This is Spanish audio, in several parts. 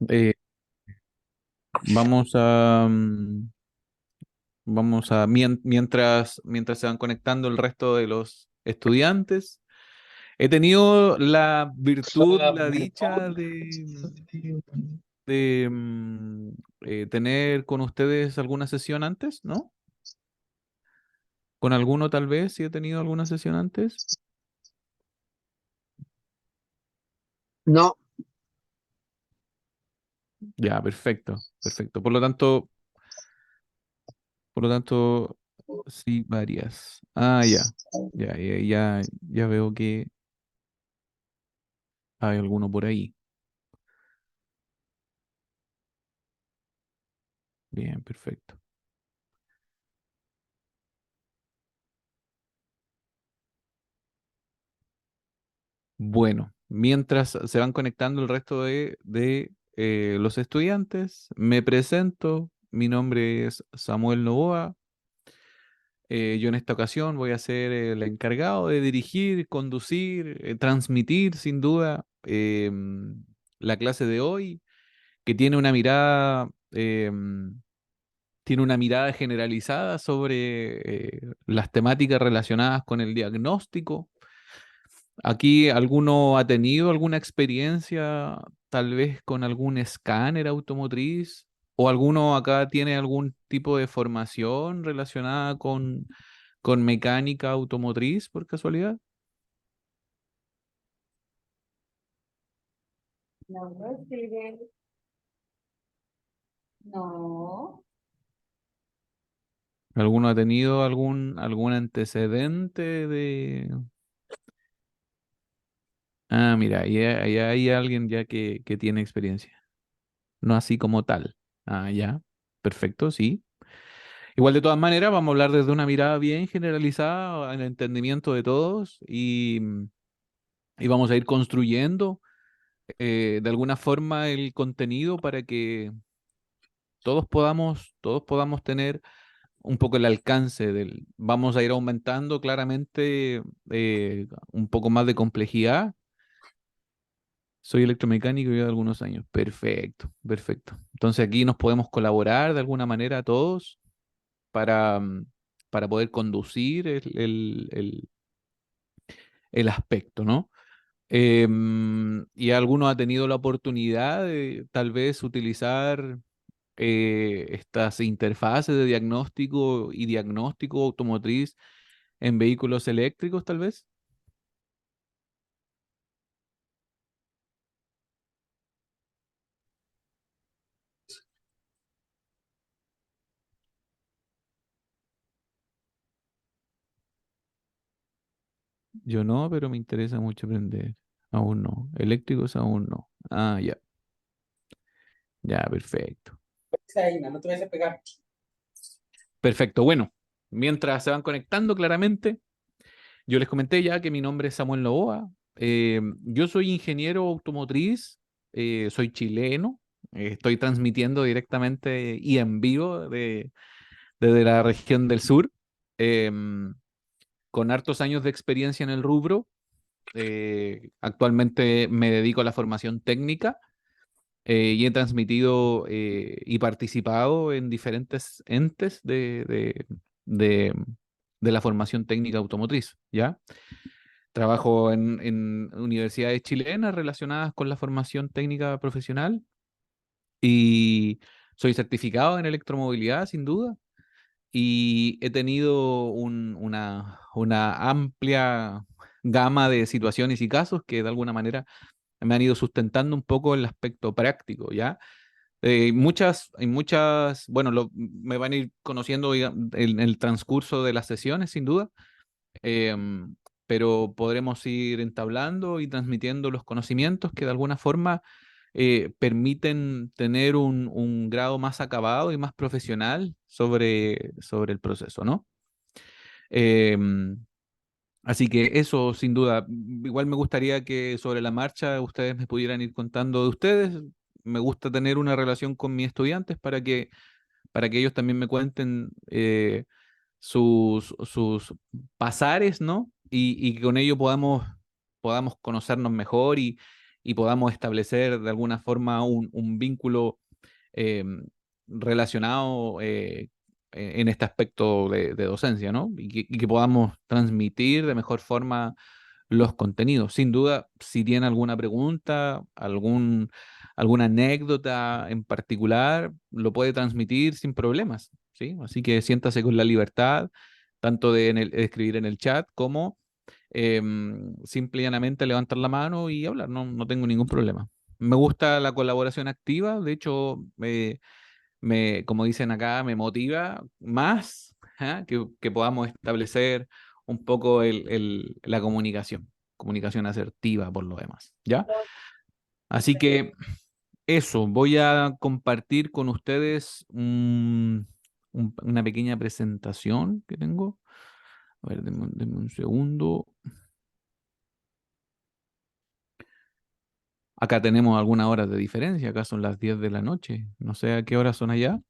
Eh, vamos a, mientras se van conectando el resto de los estudiantes, he tenido la virtud, la dicha de tener con ustedes alguna sesión antes, ¿no? Con alguno tal vez, si he tenido alguna sesión antes. No, Ya, perfecto, perfecto. Por lo tanto, sí, varias. Ah, ya, ya veo que hay alguno por ahí. Bien, perfecto. Bueno, mientras se van conectando el resto de los estudiantes, me presento. Mi nombre es Samuel Novoa. Yo en esta ocasión voy a ser el encargado de dirigir, conducir, transmitir sin duda la clase de hoy, que tiene una mirada generalizada sobre las temáticas relacionadas con el diagnóstico. Aquí alguno ha tenido alguna experiencia tal vez con algún escáner automotriz o alguno acá tiene algún tipo de formación relacionada con mecánica automotriz por casualidad. no lo escribe. No. ¿Alguno ha tenido algún antecedente de... Ah, mira, ahí hay alguien ya que tiene experiencia, no así como tal. Ah, ya, perfecto, sí. Igual de todas maneras, vamos a hablar desde una mirada bien generalizada, en el entendimiento de todos y vamos a ir construyendo de alguna forma el contenido para que todos podamos tener un poco el alcance del... Vamos a ir aumentando claramente un poco más de complejidad. Soy electromecánico y llevo algunos años. Perfecto, perfecto. Entonces aquí nos podemos colaborar de alguna manera todos para, para poder conducir el aspecto, ¿no? Y alguno ha tenido la oportunidad de tal vez utilizar estas interfaces de diagnóstico automotriz en vehículos eléctricos, tal vez. Yo no, pero me interesa mucho aprender. Aún no. Eléctricos aún no. Ah, ya, ya, perfecto. Ahí, no te vayas a pegar. Perfecto. Bueno, mientras se van conectando claramente, yo les comenté ya que mi nombre es Samuel Novoa. Yo soy ingeniero automotriz, soy chileno, estoy transmitiendo directamente y en vivo desde la región del sur, em, con hartos años de experiencia en el rubro. Actualmente me dedico a la formación técnica y he transmitido y participado en diferentes entes de, de la formación técnica automotriz, ¿ya? Trabajo en universidades chilenas relacionadas con la formación técnica profesional y soy certificado en electromovilidad, sin duda, y he tenido una amplia gama de situaciones y casos que de alguna manera me han ido sustentando un poco el aspecto práctico, ¿ya? Bueno, me van a ir conociendo en el transcurso de las sesiones, sin duda, em, pero podremos ir entablando y transmitiendo los conocimientos que de alguna forma permiten tener un grado más acabado y más profesional sobre el proceso, ¿no? Em, Así que eso, sin duda, igual me gustaría que sobre la marcha ustedes me pudieran ir contando de ustedes. Me gusta tener una relación con mis estudiantes para que ellos también me cuenten sus pasares, ¿no? Y que con ello podamos conocernos mejor y podamos establecer de alguna forma un vínculo eh, relacionado en este aspecto de docencia, ¿no? Y que podamos transmitir de mejor forma los contenidos. Sin duda, si tiene alguna pregunta, alguna anécdota en particular, lo puede transmitir sin problemas, ¿sí? Así que siéntase con la libertad, tanto de escribir en el chat como simple y llanamente levantar la mano y hablar, no tengo ningún problema. Me gusta la colaboración activa, de hecho, como dicen acá, me motiva más, ¿ah? Que podamos establecer un poco la comunicación asertiva por lo demás, ¿ya? Así que eso, voy a compartir con ustedes una pequeña presentación que tengo. A ver, denme un segundo. Acá tenemos algunas horas de diferencia, acá son las 10 de la noche. No sé a qué horas son allá.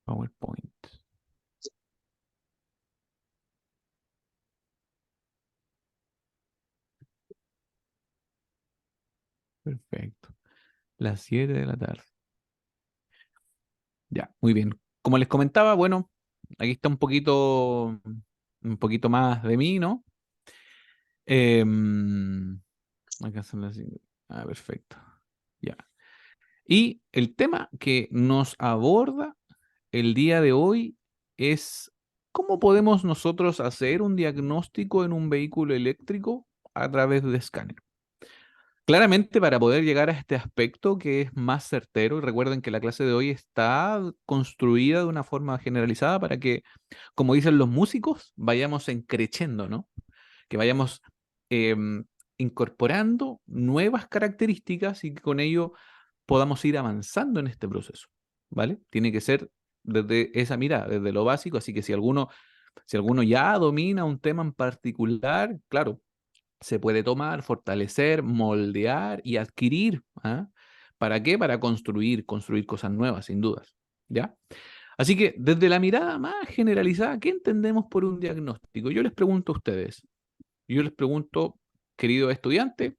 PowerPoint. Perfecto. Las 7 de la tarde. Ya, muy bien. Como les comentaba, bueno, aquí está un poquito más de mí, ¿no? Em, Acá son las 5. Ah, perfecto. Ya. Y el tema que nos aborda el día de hoy es cómo podemos nosotros hacer un diagnóstico en un vehículo eléctrico a través de escáner. Claramente, para poder llegar a este aspecto que es más certero, y recuerden que la clase de hoy está construida de una forma generalizada para que, como dicen los músicos, vayamos creciendo, ¿no? Que vayamos em, incorporando nuevas características y que con ello podamos ir avanzando en este proceso, ¿vale? Tiene que ser desde esa mirada, desde lo básico, así que si alguno ya domina un tema en particular, claro, se puede tomar, fortalecer, moldear y adquirir. ¿Ah? ¿Para qué? Para construir cosas nuevas, sin dudas. ¿Ya? Así que desde la mirada más generalizada, ¿qué entendemos por un diagnóstico? Yo les pregunto a ustedes, yo les pregunto, querido estudiante,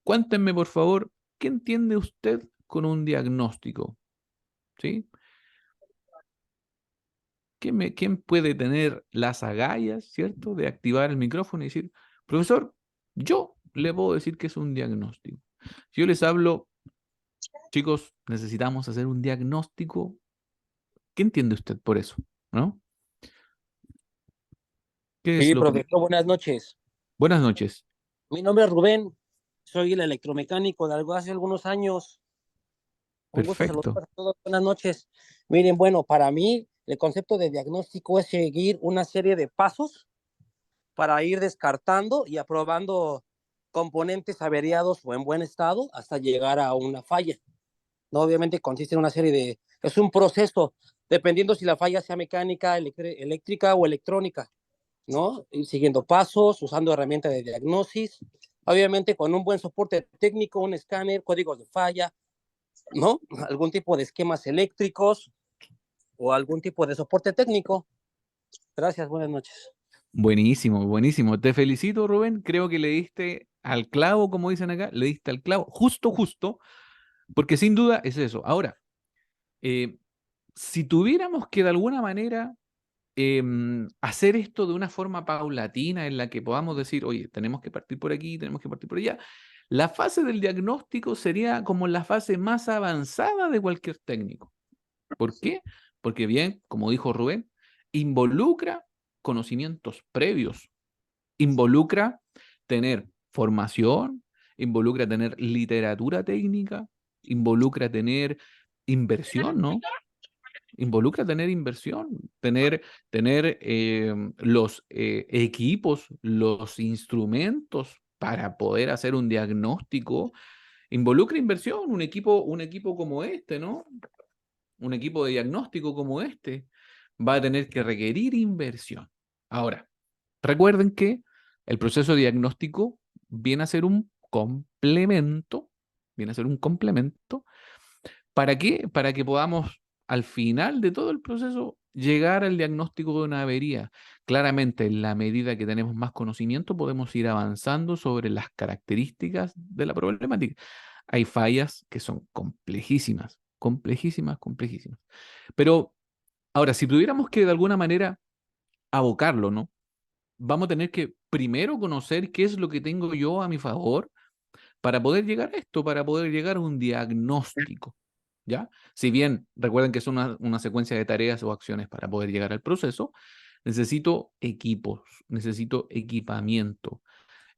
cuéntenme por favor, ¿qué entiende usted con un diagnóstico? ¿Sí? ¿Quién puede tener las agallas, ¿cierto?, de activar el micrófono y decir, profesor, yo le puedo decir que es un diagnóstico. Si yo les hablo, chicos, necesitamos hacer un diagnóstico, ¿qué entiende usted por eso? ¿No? ¿Qué es Sí, lo que... profesor, buenas noches. Buenas noches. Mi nombre es Rubén, soy el electromecánico de hace algunos años. Un gusto Perfecto. saludar a todos. Buenas noches. Miren, bueno, para mí el concepto de diagnóstico es seguir una serie de pasos para ir descartando y aprobando componentes averiados o en buen estado hasta llegar a una falla. No, obviamente consiste en una serie de... Es un proceso, dependiendo si la falla sea mecánica, eléctrica o electrónica. ¿No? Ir siguiendo pasos, usando herramientas de diagnosis, obviamente con un buen soporte técnico, un escáner, códigos de falla, ¿no? Algún tipo de esquemas eléctricos o algún tipo de soporte técnico. Gracias, buenas noches. Buenísimo, buenísimo. Te felicito, Rubén. Creo que le diste al clavo, como dicen acá, le diste al clavo, justo, justo, porque sin duda es eso. Ahora, eh, si tuviéramos que de alguna manera hacer esto de una forma paulatina en la que podamos decir, oye, tenemos que partir por aquí, tenemos que partir por allá, la fase del diagnóstico sería como la fase más avanzada de cualquier técnico. ¿Por qué? Porque bien, como dijo Rubén, involucra conocimientos previos, involucra tener formación, involucra tener literatura técnica, involucra tener inversión, ¿no? Involucra tener inversión, tener los equipos, los instrumentos para poder hacer un diagnóstico. Involucra inversión, un equipo como este, ¿no? Un equipo de diagnóstico como este va a tener que requerir inversión. Ahora, recuerden que el proceso diagnóstico viene a ser un complemento, viene a ser un complemento. ¿Para qué? Para que podamos, al final de todo el proceso, llegar al diagnóstico de una avería. Claramente, en la medida que tenemos más conocimiento, podemos ir avanzando sobre las características de la problemática. Hay fallas que son complejísimas, complejísimas, complejísimas. Pero ahora, si tuviéramos que de alguna manera abocarlo, ¿no? Vamos a tener que primero conocer qué es lo que tengo yo a mi favor para poder llegar a esto, para poder llegar a un diagnóstico, ¿ya? Si bien recuerden que es una secuencia de tareas o acciones para poder llegar al proceso, necesito equipos, necesito equipamiento.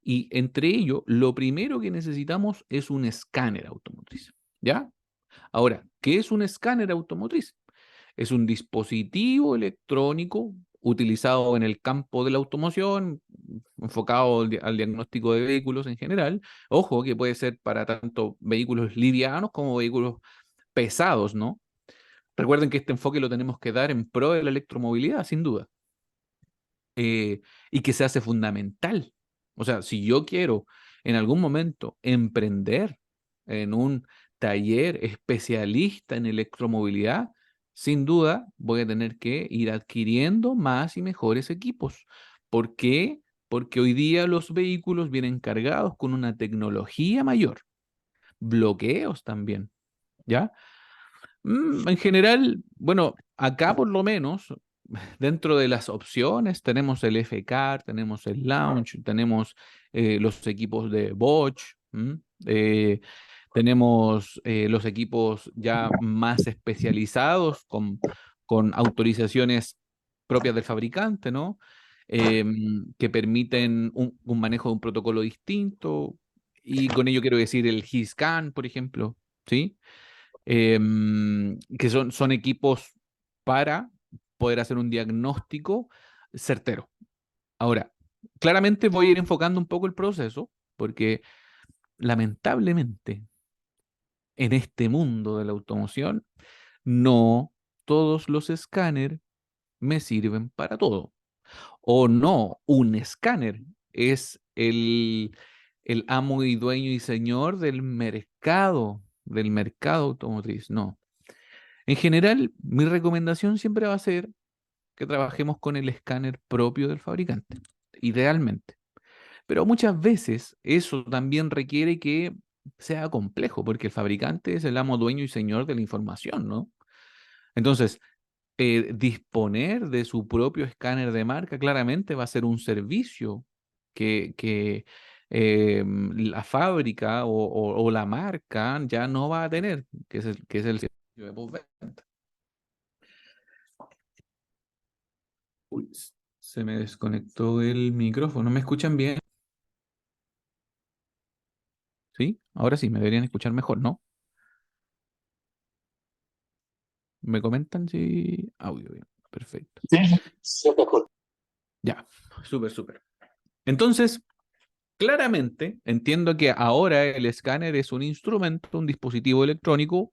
Y entre ello, lo primero que necesitamos es un escáner automotriz, ¿ya? Ahora, ¿qué es un escáner automotriz? Es un dispositivo electrónico utilizado en el campo de la automoción, enfocado al diagnóstico de vehículos en general. Ojo, que puede ser para tanto vehículos livianos como vehículos pesados, ¿no? Recuerden que este enfoque lo tenemos que dar en pro de la electromovilidad, sin duda. Y que se hace fundamental. O sea, si yo quiero en algún momento emprender en un taller especialista en electromovilidad, sin duda voy a tener que ir adquiriendo más y mejores equipos. ¿Por qué? Porque hoy día los vehículos vienen cargados con una tecnología mayor, bloqueos también, ¿ya? En general, bueno, acá por lo menos, dentro de las opciones, tenemos el F-Car, tenemos el Launch, tenemos los equipos de Bosch, tenemos los equipos ya más especializados con autorizaciones propias del fabricante, ¿no? Que permiten un manejo de un protocolo distinto, y con ello quiero decir el HISCAN, por ejemplo, ¿sí? Que son equipos para poder hacer un diagnóstico certero. Ahora, claramente voy a ir enfocando un poco el proceso, porque lamentablemente en este mundo de la automoción, no todos los escáneres me sirven para todo. O no, un escáner es el amo y dueño y señor del mercado automotriz. No. En general, mi recomendación siempre va a ser que trabajemos con el escáner propio del fabricante, idealmente. Pero muchas veces eso también requiere que sea complejo, porque el fabricante es el amo, dueño y señor de la información, ¿no? Entonces, disponer de su propio escáner de marca claramente va a ser un servicio que la fábrica o la marca ya no va a tener, que es el servicio de postventa. Uy, se me desconectó el micrófono. ¿Me escuchan bien? ¿Sí? Ahora sí, me deberían escuchar mejor, ¿no? ¿Me comentan si audio bien? Perfecto. Sí, sí, mejor. Ya, súper, súper. Entonces, claramente entiendo que ahora el escáner es un instrumento, un dispositivo electrónico.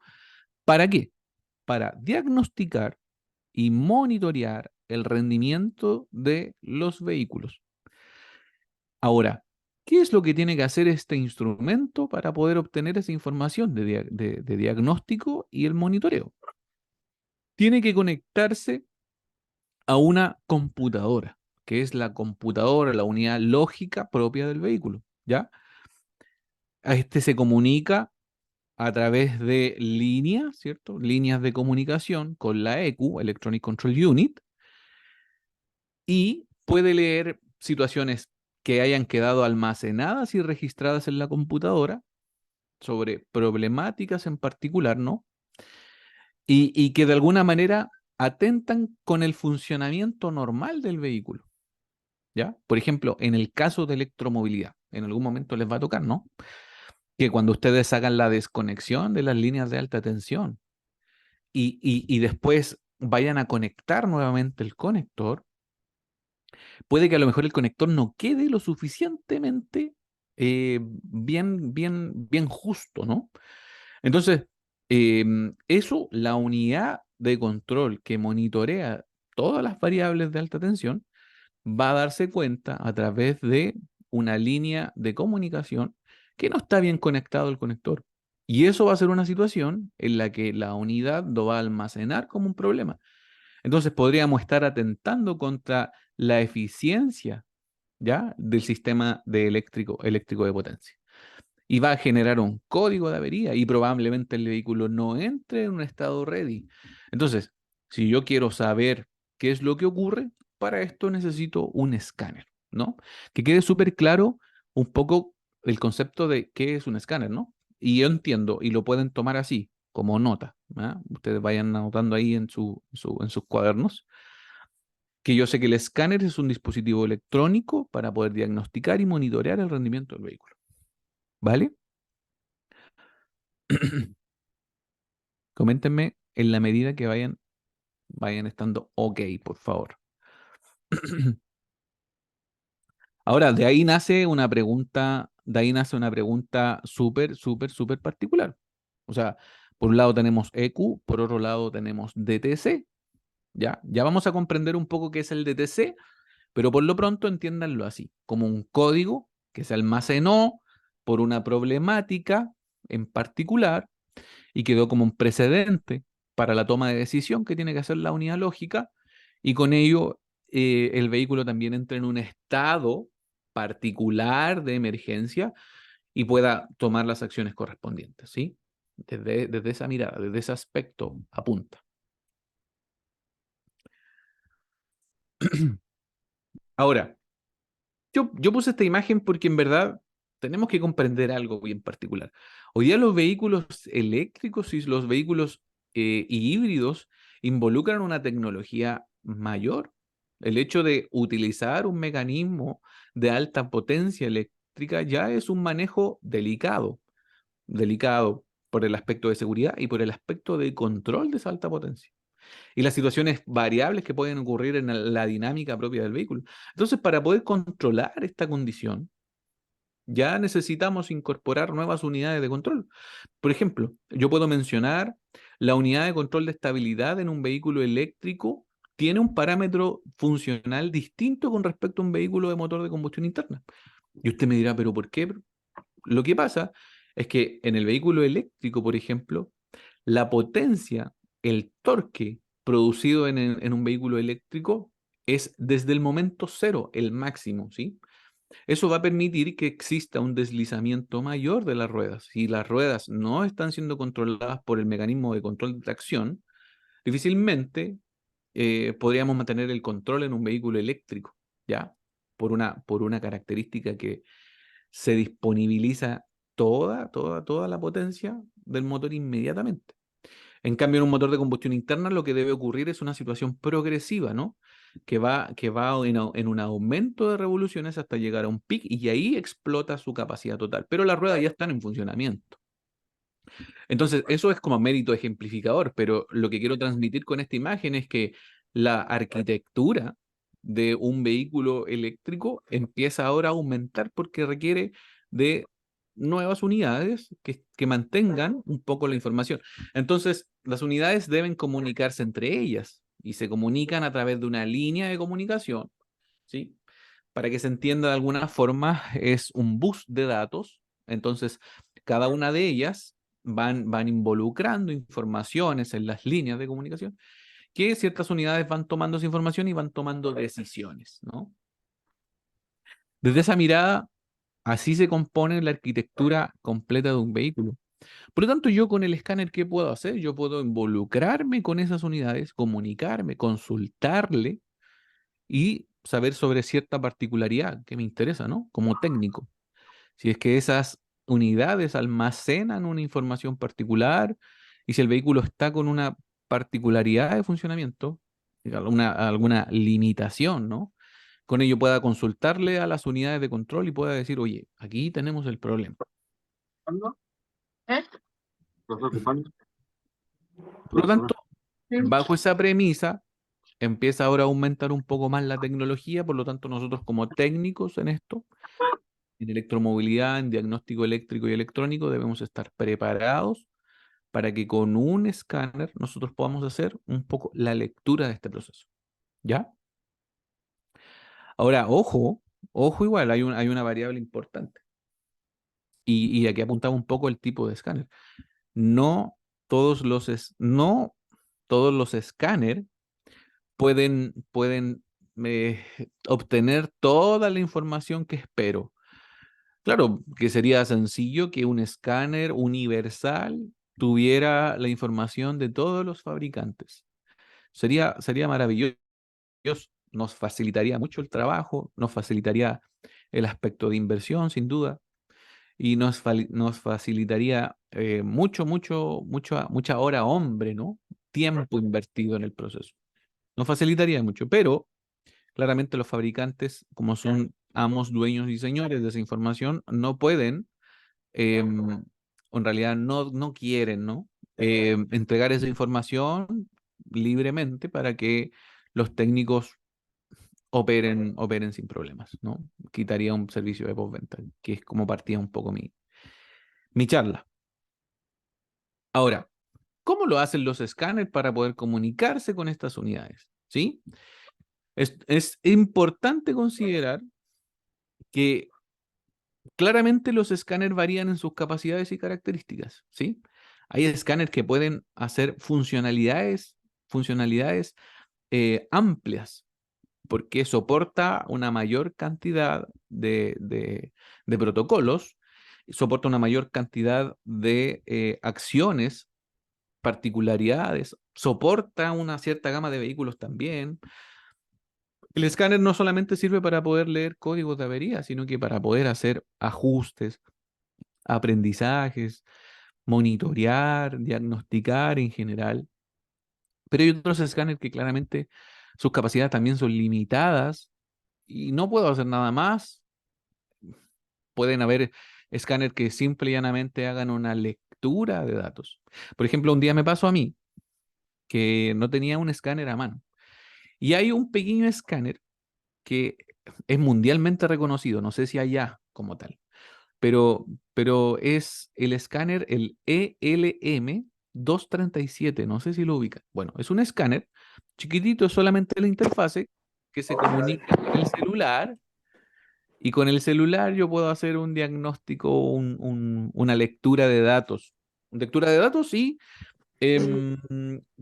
¿Para qué? Para diagnosticar y monitorear el rendimiento de los vehículos. Ahora, ¿qué es lo que tiene que hacer este instrumento para poder obtener esa información de diagnóstico y el monitoreo? Tiene que conectarse a una computadora, que es la computadora, la unidad lógica propia del vehículo, ¿ya? A este se comunica a través de líneas, ¿cierto? Líneas de comunicación con la ECU, Electronic Control Unit, y puede leer situaciones que hayan quedado almacenadas y registradas en la computadora sobre problemáticas en particular, ¿no? Y que de alguna manera atentan con el funcionamiento normal del vehículo, ¿ya? Por ejemplo, en el caso de electromovilidad, en algún momento les va a tocar, ¿no? Que cuando ustedes hagan la desconexión de las líneas de alta tensión y después vayan a conectar nuevamente el conector, puede que a lo mejor el conector no quede lo suficientemente bien justo, ¿no? Entonces, eso, la unidad de control que monitorea todas las variables de alta tensión, va a darse cuenta a través de una línea de comunicación que no está bien conectado el conector. Y eso va a ser una situación en la que la unidad lo va a almacenar como un problema. Entonces podríamos estar atentando contra la eficiencia, ¿ya?, del sistema eléctrico de potencia. Y va a generar un código de avería y probablemente el vehículo no entre en un estado ready. Entonces, si yo quiero saber qué es lo que ocurre, para esto necesito un escáner, ¿no? Que quede súper claro un poco el concepto de qué es un escáner, ¿no? Y yo entiendo, y lo pueden tomar así, como nota, ¿ah? Ustedes vayan anotando ahí en sus cuadernos, que yo sé que el escáner es un dispositivo electrónico para poder diagnosticar y monitorear el rendimiento del vehículo. ¿Vale? Coméntenme en la medida que vayan estando ok, por favor. Ahora, de ahí nace una pregunta súper, súper, súper particular. O sea, por un lado tenemos EQ, por otro lado tenemos DTC. Ya vamos a comprender un poco qué es el DTC, pero por lo pronto entiéndanlo así, como un código que se almacenó por una problemática en particular y quedó como un precedente para la toma de decisión que tiene que hacer la unidad lógica, y con ello el vehículo también entra en un estado particular de emergencia y pueda tomar las acciones correspondientes, ¿sí? Desde esa mirada, desde ese aspecto, apunta. Ahora, yo puse esta imagen porque en verdad tenemos que comprender algo bien particular. Hoy día los vehículos eléctricos y los vehículos híbridos involucran una tecnología mayor. El hecho de utilizar un mecanismo de alta potencia eléctrica ya es un manejo delicado por el aspecto de seguridad y por el aspecto de control de esa alta potencia y las situaciones variables que pueden ocurrir en la dinámica propia del vehículo. Entonces, para poder controlar esta condición, ya necesitamos incorporar nuevas unidades de control. Por ejemplo, yo puedo mencionar la unidad de control de estabilidad en un vehículo eléctrico tiene un parámetro funcional distinto con respecto a un vehículo de motor de combustión interna. Y usted me dirá, ¿pero por qué? Lo que pasa es que en el vehículo eléctrico, por ejemplo, la potencia, el torque producido en un vehículo eléctrico es desde el momento cero, el máximo, ¿sí? Eso va a permitir que exista un deslizamiento mayor de las ruedas. Si las ruedas no están siendo controladas por el mecanismo de control de tracción, difícilmente podríamos mantener el control en un vehículo eléctrico, ¿ya? Por una característica que se disponibiliza toda la potencia del motor inmediatamente. En cambio, en un motor de combustión interna lo que debe ocurrir es una situación progresiva, ¿no? Que va en un aumento de revoluciones hasta llegar a un pic y ahí explota su capacidad total. Pero las ruedas ya están en funcionamiento. Entonces, eso es como mérito ejemplificador, pero lo que quiero transmitir con esta imagen es que la arquitectura de un vehículo eléctrico empieza ahora a aumentar porque requiere de nuevas unidades que mantengan un poco la información. Entonces, las unidades deben comunicarse entre ellas y se comunican a través de una línea de comunicación, ¿sí? Para que se entienda de alguna forma, es un bus de datos. Entonces, cada una de ellas van involucrando informaciones en las líneas de comunicación, que ciertas unidades van tomando esa información y van tomando decisiones, ¿no? Desde esa mirada, así se compone la arquitectura completa de un vehículo. Por lo tanto, yo con el escáner, ¿qué puedo hacer? Yo puedo involucrarme con esas unidades, comunicarme, consultarle y saber sobre cierta particularidad que me interesa, ¿no? Como técnico. Si es que esas unidades almacenan una información particular y si el vehículo está con una particularidad de funcionamiento, alguna limitación, ¿no? Con ello pueda consultarle a las unidades de control y pueda decir, oye, aquí tenemos el problema. ¿Eh? Por lo tanto, bajo esa premisa, empieza ahora a aumentar un poco más la tecnología, por lo tanto, nosotros como técnicos en esto, en electromovilidad, en diagnóstico eléctrico y electrónico, debemos estar preparados para que con un escáner nosotros podamos hacer un poco la lectura de este proceso. ¿Ya? Ahora, ojo igual, hay una variable importante. Y aquí apuntaba un poco el tipo de escáner. No todos no todos los escáneres pueden obtener toda la información que espero. Claro, que sería sencillo que un escáner universal tuviera la información de todos los fabricantes. Sería maravilloso, nos facilitaría mucho el trabajo, nos facilitaría el aspecto de inversión, sin duda, y nos facilitaría mucha hora hombre, ¿no? Tiempo invertido en el proceso. Nos facilitaría mucho, pero claramente los fabricantes, como son amos, dueños y señores de esa información, no pueden, en realidad no quieren, ¿no? Entregar esa información libremente para que los técnicos operen sin problemas, ¿no? Quitaría un servicio de postventa, que es como partía un poco mi charla. Ahora, ¿cómo lo hacen los escáneres para poder comunicarse con estas unidades? ¿Sí? Es importante considerar que claramente los escáneres varían en sus capacidades y características, ¿sí? Hay escáneres que pueden hacer funcionalidades amplias, porque soporta una mayor cantidad de protocolos, soporta una mayor cantidad de acciones, particularidades, soporta una cierta gama de vehículos también. El escáner no solamente sirve para poder leer códigos de avería, sino que para poder hacer ajustes, aprendizajes, monitorear, diagnosticar en general. Pero hay otros escáneres que claramente sus capacidades también son limitadas y no puedo hacer nada más. Pueden haber escáneres que simple y llanamente hagan una lectura de datos. Por ejemplo, un día me pasó a mí que no tenía un escáner a mano. Y hay un pequeño escáner que es mundialmente reconocido, no sé si allá como tal, pero es el escáner, el ELM237, no sé si lo ubica. Bueno, es un escáner chiquitito, es solamente la interfase que se comunica con el celular y con el celular yo puedo hacer un diagnóstico, una lectura de datos. Lectura de datos y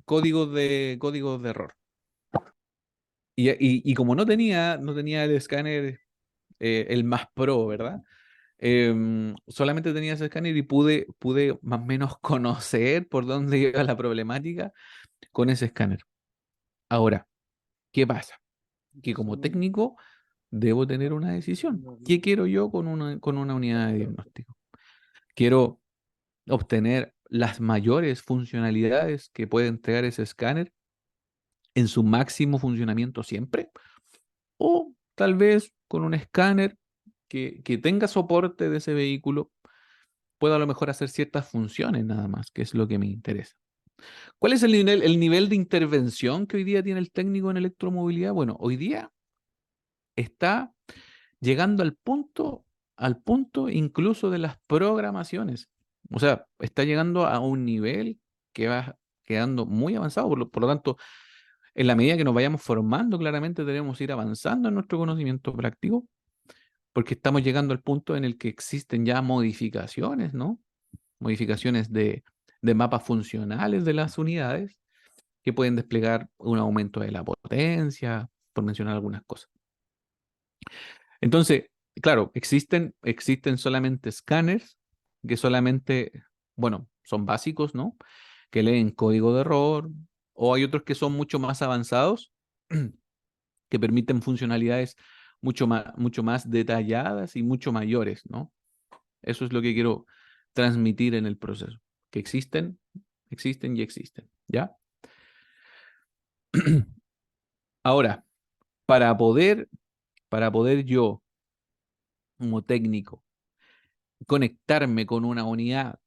códigos de error. Y como no tenía el escáner, el más pro, ¿verdad? Solamente tenía ese escáner y pude más o menos conocer por dónde iba la problemática con ese escáner. Ahora, ¿qué pasa? Que como técnico debo tener una decisión. ¿Qué quiero yo con una unidad de diagnóstico? Quiero obtener las mayores funcionalidades que puede entregar ese escáner en su máximo funcionamiento siempre, o tal vez con un escáner que tenga soporte de ese vehículo, pueda a lo mejor hacer ciertas funciones nada más, que es lo que me interesa. ¿Cuál es el nivel de intervención que hoy día tiene el técnico en electromovilidad? Bueno, hoy día está llegando al punto incluso de las programaciones. O sea, está llegando a un nivel que va quedando muy avanzado. Por lo tanto, en la medida que nos vayamos formando, claramente debemos ir avanzando en nuestro conocimiento práctico, porque estamos llegando al punto en el que existen ya modificaciones, ¿no? Modificaciones de mapas funcionales de las unidades que pueden desplegar un aumento de la potencia, por mencionar algunas cosas. Entonces, claro, existen solamente escáneres que solamente, bueno, son básicos, ¿no? Que leen código de error, o hay otros que son mucho más avanzados, que permiten funcionalidades mucho más detalladas y mucho mayores, ¿no? Eso es lo que quiero transmitir en el proceso, que existen y existen, ¿ya? Ahora, para poder yo, como técnico, conectarme con una unidad,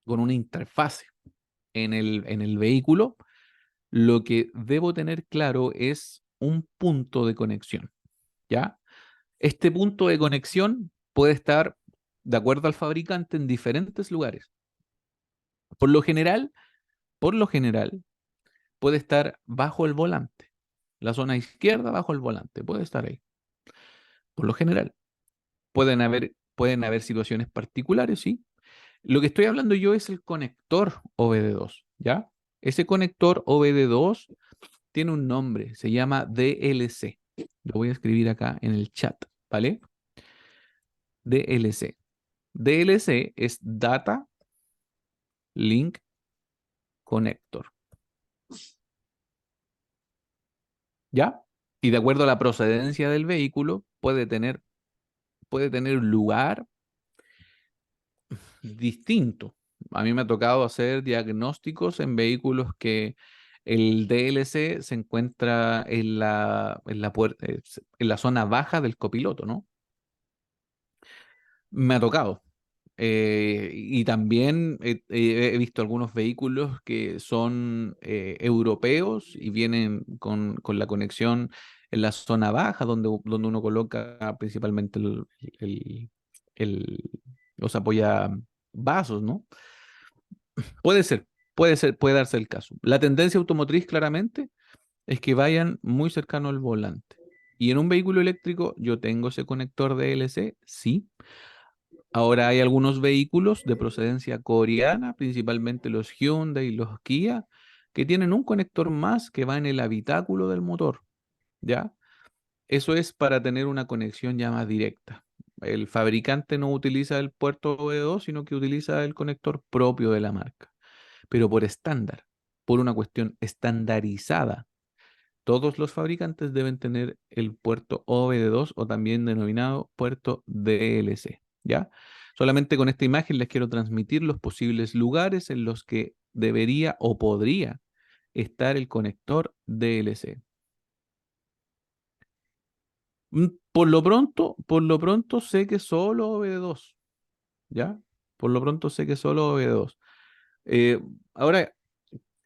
con una interfase en el vehículo, lo que debo tener claro es un punto de conexión, ¿ya? Este punto de conexión puede estar, de acuerdo al fabricante, en diferentes lugares. Por lo general, puede estar bajo el volante. La zona izquierda bajo el volante, puede estar ahí. Por lo general, pueden haber situaciones particulares, sí. Lo que estoy hablando yo es el conector OBD2, ¿ya? Ese conector OBD2 tiene un nombre, se llama DLC. Lo voy a escribir acá en el chat, ¿vale? DLC. DLC es Data Link Connector. ¿Ya? Y de acuerdo a la procedencia del vehículo, puede tener lugar distinto. A mí me ha tocado hacer diagnósticos en vehículos que el DLC se encuentra en la zona baja del copiloto, ¿no? Me ha tocado. Y también he visto algunos vehículos que son europeos y vienen con la conexión en la zona baja, donde uno coloca principalmente el- los apoyavasos, ¿no? Puede ser, puede darse el caso. La tendencia automotriz claramente es que vayan muy cercano al volante. Y en un vehículo eléctrico yo tengo ese conector DLC, sí. Ahora hay algunos vehículos de procedencia coreana, principalmente los Hyundai y los Kia, que tienen un conector más que va en el habitáculo del motor, ¿ya? Eso es para tener una conexión ya más directa. El fabricante no utiliza el puerto OB2, sino que utiliza el conector propio de la marca, pero por estándar, por una cuestión estandarizada. Todos los fabricantes deben tener el puerto OBD2 o también denominado puerto DLC, ¿ya? Solamente con esta imagen les quiero transmitir los posibles lugares en los que debería o podría estar el conector DLC. Por lo pronto sé que solo OBD2, ¿ya? Por lo pronto sé que solo OBD2. Eh, Ahora,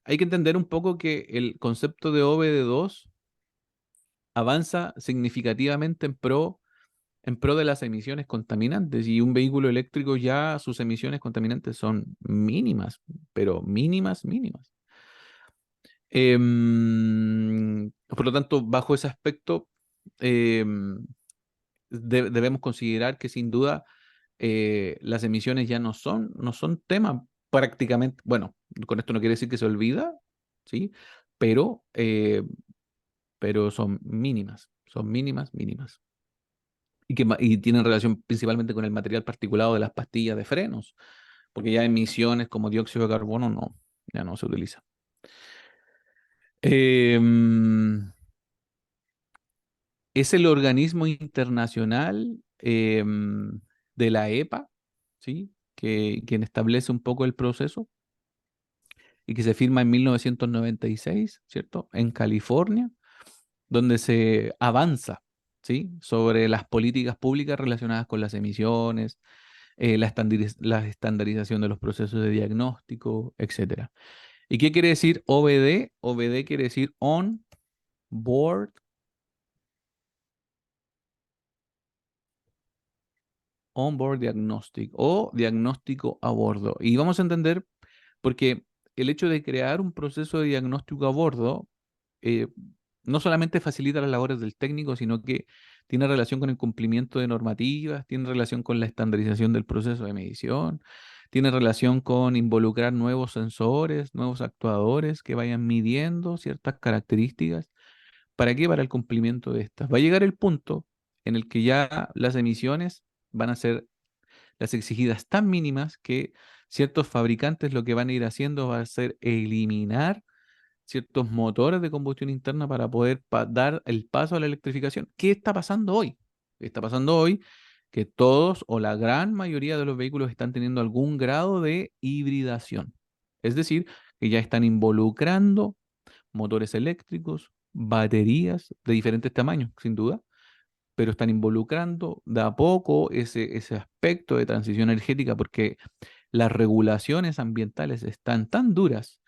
hay que entender un poco que el concepto de OBD2 avanza significativamente en pro de las emisiones contaminantes, y un vehículo eléctrico ya sus emisiones contaminantes son mínimas, pero mínimas, mínimas. Por lo tanto, bajo ese aspecto, em, debemos considerar que sin duda las emisiones ya no son tema prácticamente, bueno, con esto no quiere decir que se olvida, ¿sí? Pero, pero son mínimas, mínimas. Y tienen relación principalmente con el material particulado de las pastillas de frenos, porque ya emisiones como dióxido de carbono ya no se utiliza. Es el organismo internacional de la EPA, ¿sí? Quien establece un poco el proceso y que se firma en 1996, ¿cierto? En California, donde se avanza, ¿sí? Sobre las políticas públicas relacionadas con las emisiones, la estandarización de los procesos de diagnóstico, etcétera. ¿Y qué quiere decir OBD? OBD quiere decir On Board Onboard Diagnostic o diagnóstico a bordo. Y vamos a entender porque el hecho de crear un proceso de diagnóstico a bordo eh, no solamente facilita las labores del técnico, sino que tiene relación con el cumplimiento de normativas, tiene relación con la estandarización del proceso de medición, tiene relación con involucrar nuevos sensores, nuevos actuadores que vayan midiendo ciertas características. ¿Para qué? Para el cumplimiento de estas. Va a llegar el punto en el que ya las emisiones van a ser las exigidas tan mínimas que ciertos fabricantes lo que van a ir haciendo va a ser eliminar ciertos motores de combustión interna para poder dar el paso a la electrificación. ¿Qué está pasando hoy? Está pasando hoy que todos o la gran mayoría de los vehículos están teniendo algún grado de hibridación. Es decir, que ya están involucrando motores eléctricos, baterías de diferentes tamaños, sin duda, pero están involucrando de a poco ese aspecto de transición energética porque las regulaciones ambientales están tan duras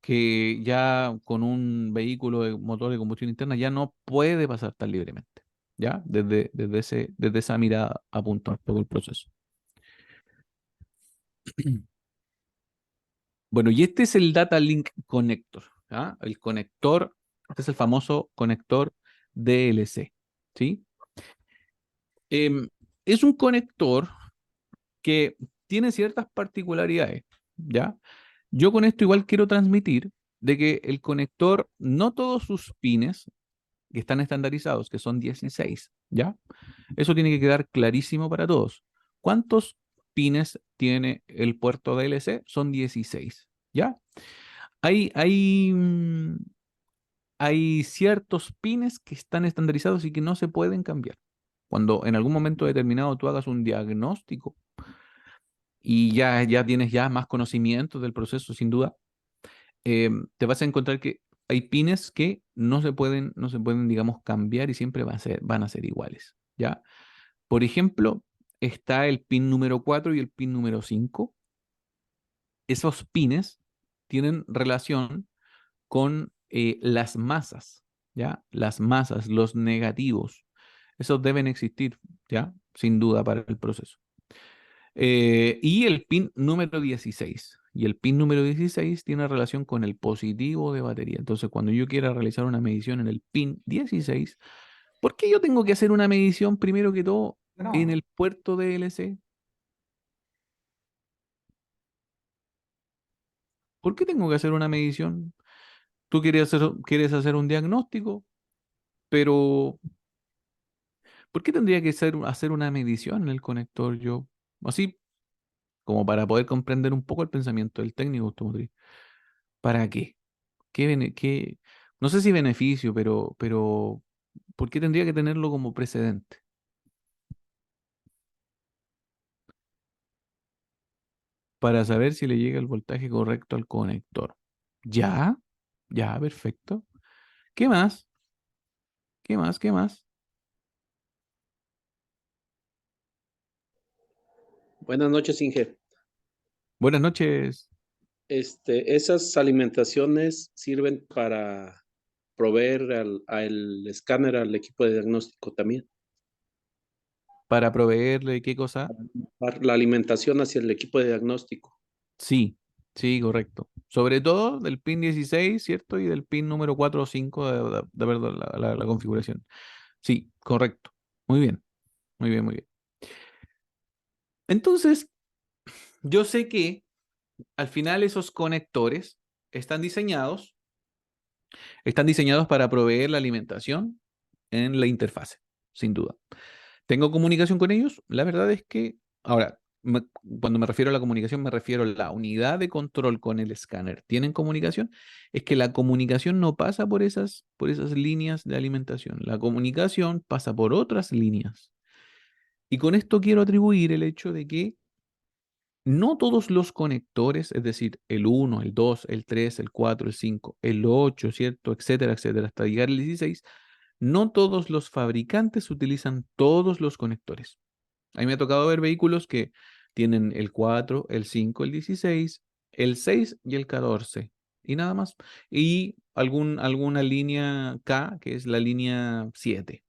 que ya con un vehículo de motor de combustión interna ya no puede pasar tan libremente. ¿Ya? Desde esa mirada apunta todo el proceso. Bueno, y este es el Data Link Connector. ¿Ya? El conector, este es el famoso conector DLC. ¿Sí? Es un conector que tiene ciertas particularidades, ¿ya? Yo con esto igual quiero transmitir de que el conector, no todos sus pines que están estandarizados, que son 16, ¿ya? Eso tiene que quedar clarísimo para todos. ¿Cuántos pines tiene el puerto DLC? Son 16, ¿ya? Hay ciertos pines que están estandarizados y que no se pueden cambiar. Cuando en algún momento determinado tú hagas un diagnóstico y ya tienes ya más conocimiento del proceso, sin duda, te vas a encontrar que hay pines que no se pueden, digamos, cambiar y siempre van a ser iguales, ¿ya? Por ejemplo, está el pin número 4 y el pin número 5. Esos pines tienen relación con las masas, ¿ya? Las masas, los negativos. Esos deben existir, ¿ya? Sin duda para el proceso. Y el pin número 16. Y el pin número 16 tiene relación con el positivo de batería. Entonces, cuando yo quiera realizar una medición en el pin 16, ¿por qué yo tengo que hacer una medición primero que todo en No, el puerto DLC? ¿Por qué tengo que hacer una medición? Tú quieres hacer un diagnóstico, pero ¿por qué tendría que hacer una medición en el conector yo? Así como para poder comprender un poco el pensamiento del técnico automotriz. ¿Para qué? No sé si beneficio, pero ¿por qué tendría que tenerlo como precedente? Para saber si le llega el voltaje correcto al conector. ¿Ya? Ya, perfecto. ¿Qué más? ¿Qué más? ¿Qué más? Buenas noches, Inge. Buenas noches. Esas alimentaciones sirven para proveer al escáner al equipo de diagnóstico también. Para proveerle qué cosa. La alimentación hacia el equipo de diagnóstico. Sí, sí, correcto. Sobre todo del pin 16, ¿cierto? Y del pin número 4 o 5 de acuerdo a la configuración. Sí, correcto. Muy bien, muy bien, muy bien. Entonces, yo sé que al final esos conectores están diseñados para proveer la alimentación en la interfase, sin duda. ¿Tengo comunicación con ellos? La verdad es que, ahora, cuando me refiero a la comunicación, me refiero a la unidad de control con el escáner. ¿Tienen comunicación? Es que la comunicación no pasa por esas líneas de alimentación. La comunicación pasa por otras líneas. Y con esto quiero atribuir el hecho de que no todos los conectores, es decir, el 1, el 2, el 3, el 4, el 5, el 8, ¿cierto? Etcétera, etcétera, hasta llegar al 16, no todos los fabricantes utilizan todos los conectores. A mí me ha tocado ver vehículos que tienen el 4, el 5, el 16, el 6 y el 14 y nada más. Y alguna línea K, que es la línea 7.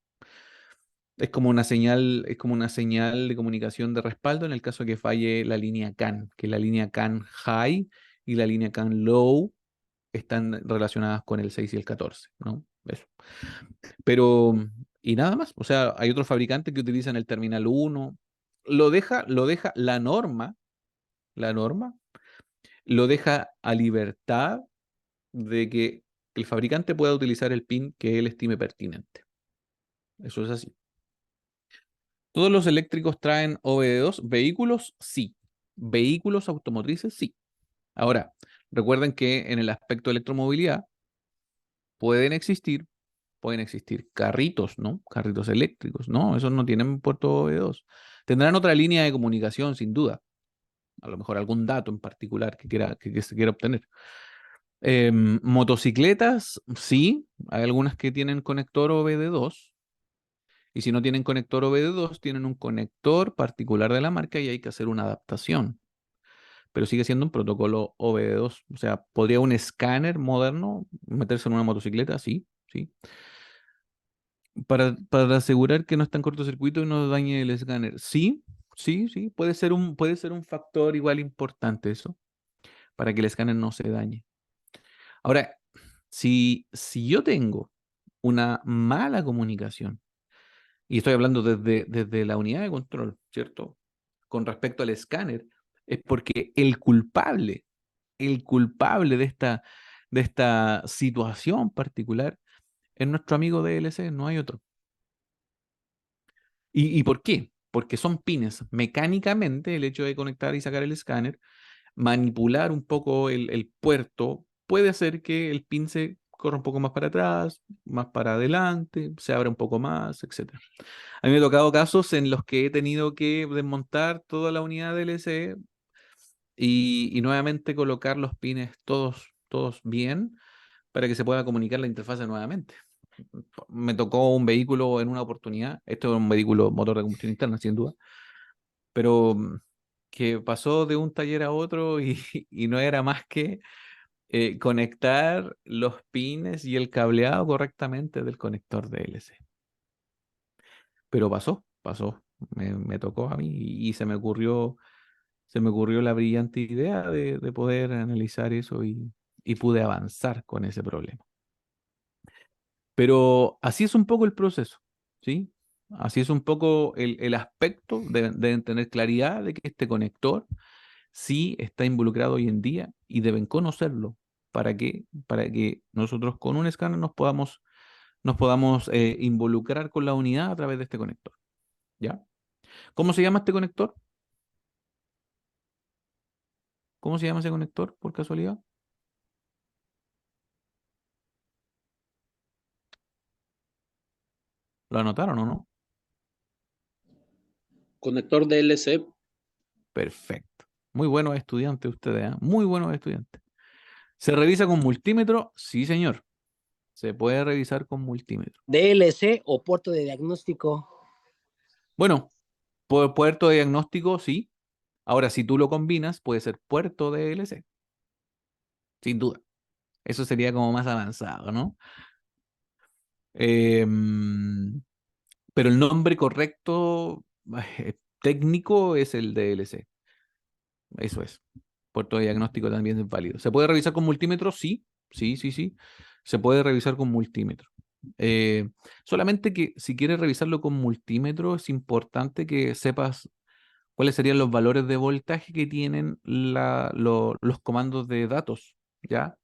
Es como una señal de comunicación de respaldo en el caso de que falle la línea CAN, que la línea CAN High y la línea CAN Low están relacionadas con el 6 y el 14, ¿no? Eso. Pero, y nada más. O sea, hay otros fabricantes que utilizan el terminal 1. Lo deja la norma, lo deja a libertad de que el fabricante pueda utilizar el pin que él estime pertinente. Eso es así. ¿Todos los eléctricos traen OBD2? ¿Vehículos? Sí. ¿Vehículos automotrices? Sí. Ahora, recuerden que en el aspecto de electromovilidad pueden existir carritos, ¿no? Carritos eléctricos, ¿no? Esos no tienen puerto OBD2. Tendrán otra línea de comunicación, sin duda. A lo mejor algún dato en particular que se quiera obtener. Motocicletas, sí. Hay algunas que tienen conector OBD2. Y si no tienen conector OBD2, tienen un conector particular de la marca y hay que hacer una adaptación. Pero sigue siendo un protocolo OBD2. O sea, ¿podría un escáner moderno meterse en una motocicleta? Sí, sí. Para asegurar que no está en cortocircuito y no dañe el escáner. Sí, sí, sí. Puede ser un factor igual importante eso, para que el escáner no se dañe. Ahora, si yo tengo una mala comunicación, y estoy hablando desde la unidad de control, ¿cierto? con respecto al escáner es porque el culpable de esta situación particular es nuestro amigo DLC, no hay otro. ¿Y por qué? Porque son pines. Mecánicamente, el hecho de conectar y sacar el escáner, manipular un poco el puerto, puede hacer que el pin se corra un poco más para atrás, más para adelante, se abra un poco más, etc. A mí me ha tocado casos en los que he tenido que desmontar toda la unidad DLC y nuevamente colocar los pines todos bien para que se pueda comunicar la interfase nuevamente. Me tocó un vehículo en una oportunidad, esto es un vehículo motor de combustión interna, sin duda, pero que pasó de un taller a otro y no era más que conectar los pines y el cableado correctamente del conector DLC. Pero pasó, me tocó a mí y se me ocurrió la brillante idea de poder analizar eso y pude avanzar con ese problema. Pero así es un poco el proceso, ¿sí? Así es un poco el aspecto, deben tener claridad de que este conector sí está involucrado hoy en día y deben conocerlo. ¿Para qué? Para que nosotros con un escáner nos podamos involucrar con la unidad a través de este conector, ¿ya? ¿Cómo se llama este conector? ¿Cómo se llama ese conector, por casualidad? ¿Lo anotaron o no? Conector DLC. Perfecto. Muy buenos estudiantes ustedes, ¿eh? Muy buenos estudiantes. ¿Se revisa con multímetro? Sí, señor. Se puede revisar con multímetro. DLC o puerto de diagnóstico. Bueno, puerto de diagnóstico, sí. Ahora, si tú lo combinas, puede ser puerto de DLC. Sin duda. Eso sería como más avanzado, ¿no? Pero el nombre correcto técnico es el DLC. Eso es. Puerto de diagnóstico también es válido. ¿Se puede revisar con multímetro? Sí, sí. Se puede revisar con multímetro. Solamente que si quieres revisarlo con multímetro, es importante que sepas cuáles serían los valores de voltaje que tienen los comandos de datos, ¿ya?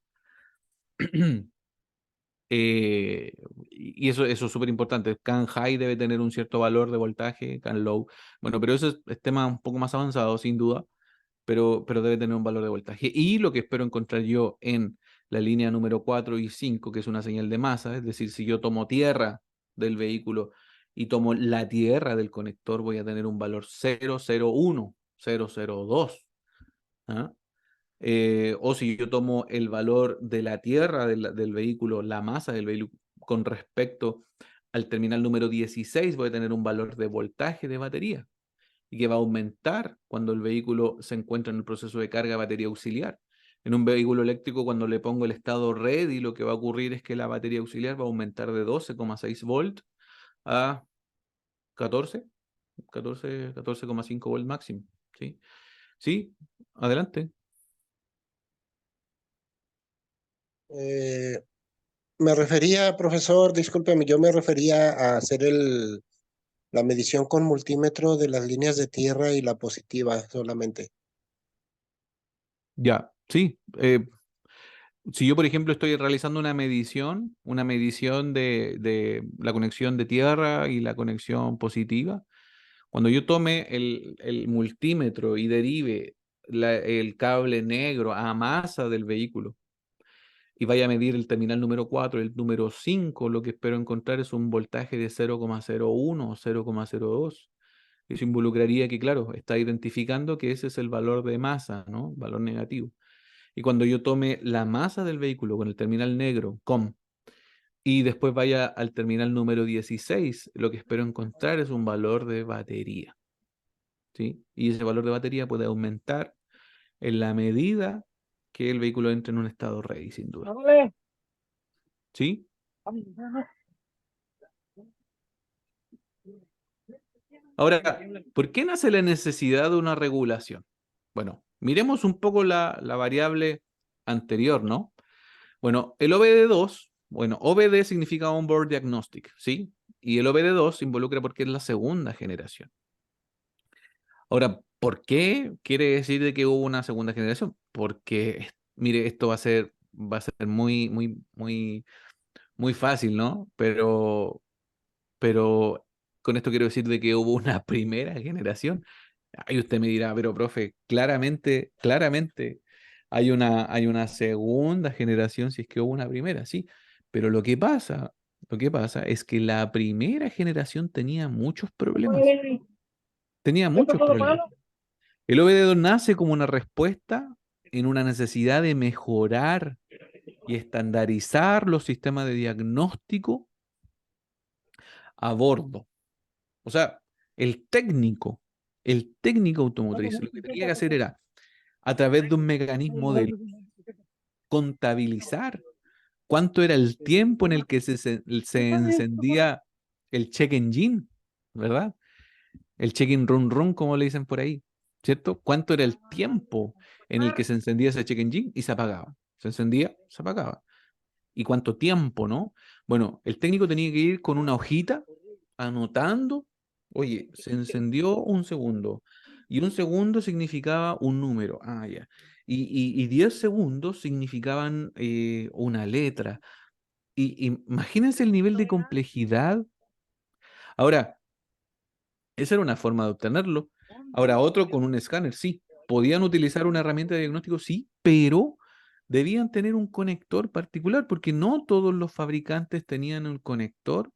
Y eso es súper importante. CAN high debe tener un cierto valor de voltaje, CAN low. Bueno, pero eso es tema un poco más avanzado, sin duda, pero debe tener un valor de voltaje. Y lo que espero encontrar yo en la línea número 4 y 5, que es una señal de masa, es decir, si yo tomo tierra del vehículo y tomo la tierra del conector, voy a tener un valor 001, 002. ¿Ah? O si yo tomo el valor de la tierra del vehículo, la masa del vehículo con respecto al terminal número 16, voy a tener un valor de voltaje de batería y que va a aumentar cuando el vehículo se encuentra en el proceso de carga de batería auxiliar. En un vehículo eléctrico, cuando le pongo el estado ready, lo que va a ocurrir es que la batería auxiliar va a aumentar de 12,6 volt a 14,5 volt máximo. ¿Sí? Sí, adelante. Me refería, profesor, discúlpeme, yo me refería a hacer la medición con multímetro de las líneas de tierra y la positiva solamente. Ya, sí. Si yo, por ejemplo, estoy realizando una medición de la conexión de tierra y la conexión positiva, cuando yo tome el multímetro y derive el cable negro a masa del vehículo y vaya a medir el terminal número 4, el número 5, lo que espero encontrar es un voltaje de 0,01 o 0,02. Eso involucraría que, claro, está identificando que ese es el valor de masa, ¿no? Valor negativo. Y cuando yo tome la masa del vehículo con el terminal negro, COM, y después vaya al terminal número 16, lo que espero encontrar es un valor de batería, ¿sí? Y ese valor de batería puede aumentar en la medida que el vehículo entre en un estado ready, sin duda. ¿Sí? Ahora, ¿por qué nace la necesidad de una regulación? Bueno, miremos un poco la variable anterior, ¿no? Bueno, el OBD2, bueno, OBD significa Onboard Diagnostic, ¿sí? Y el OBD2 se involucra porque es la segunda generación. Ahora, ¿Por qué quiere decir de que hubo una segunda generación? Porque, mire, esto va a ser muy fácil, ¿no? Pero con esto quiero decir de que hubo una primera generación. Ahí usted me dirá, pero profe, claramente hay una segunda generación si es que hubo una primera, sí. Pero lo que pasa es que la primera generación tenía muchos problemas. Tenía muchos problemas. El OBD2 nace como una respuesta en una necesidad de mejorar y estandarizar los sistemas de diagnóstico a bordo. O sea, el técnico automotriz, lo que tenía que hacer era, a través de un mecanismo de contabilizar cuánto era el tiempo en el que se encendía el check engine, ¿verdad? El check-in run run, como le dicen por ahí, ¿cierto? ¿Cuánto era el tiempo en el que se encendía ese check engine y se apagaba? Se encendía, se apagaba. ¿Y cuánto tiempo, no? Bueno, el técnico tenía que ir con una hojita anotando, oye, se encendió un segundo. Y un segundo significaba un número. Ah, ya. Y 10 segundos significaban una letra. Y imagínense el nivel de complejidad. Ahora, esa era una forma de obtenerlo. Ahora, otro con un escáner, sí. Podían utilizar una herramienta de diagnóstico, sí, pero debían tener un conector particular, porque no todos los fabricantes tenían un conector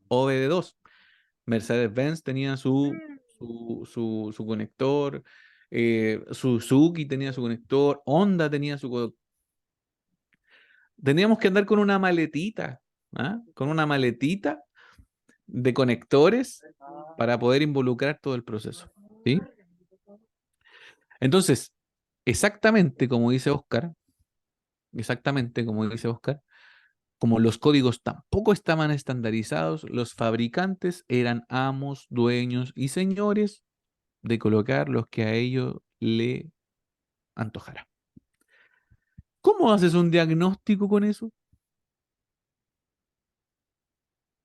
OBD2. Mercedes-Benz tenía su conector, Suzuki tenía su conector, Honda tenía su. Teníamos que andar con una maletita, ¿ah? Con una maletita de conectores para poder involucrar todo el proceso, ¿sí? Entonces, exactamente como dice Oscar, como los códigos tampoco estaban estandarizados, los fabricantes eran amos, dueños y señores de colocar los que a ellos le antojara. ¿Cómo haces un diagnóstico con eso?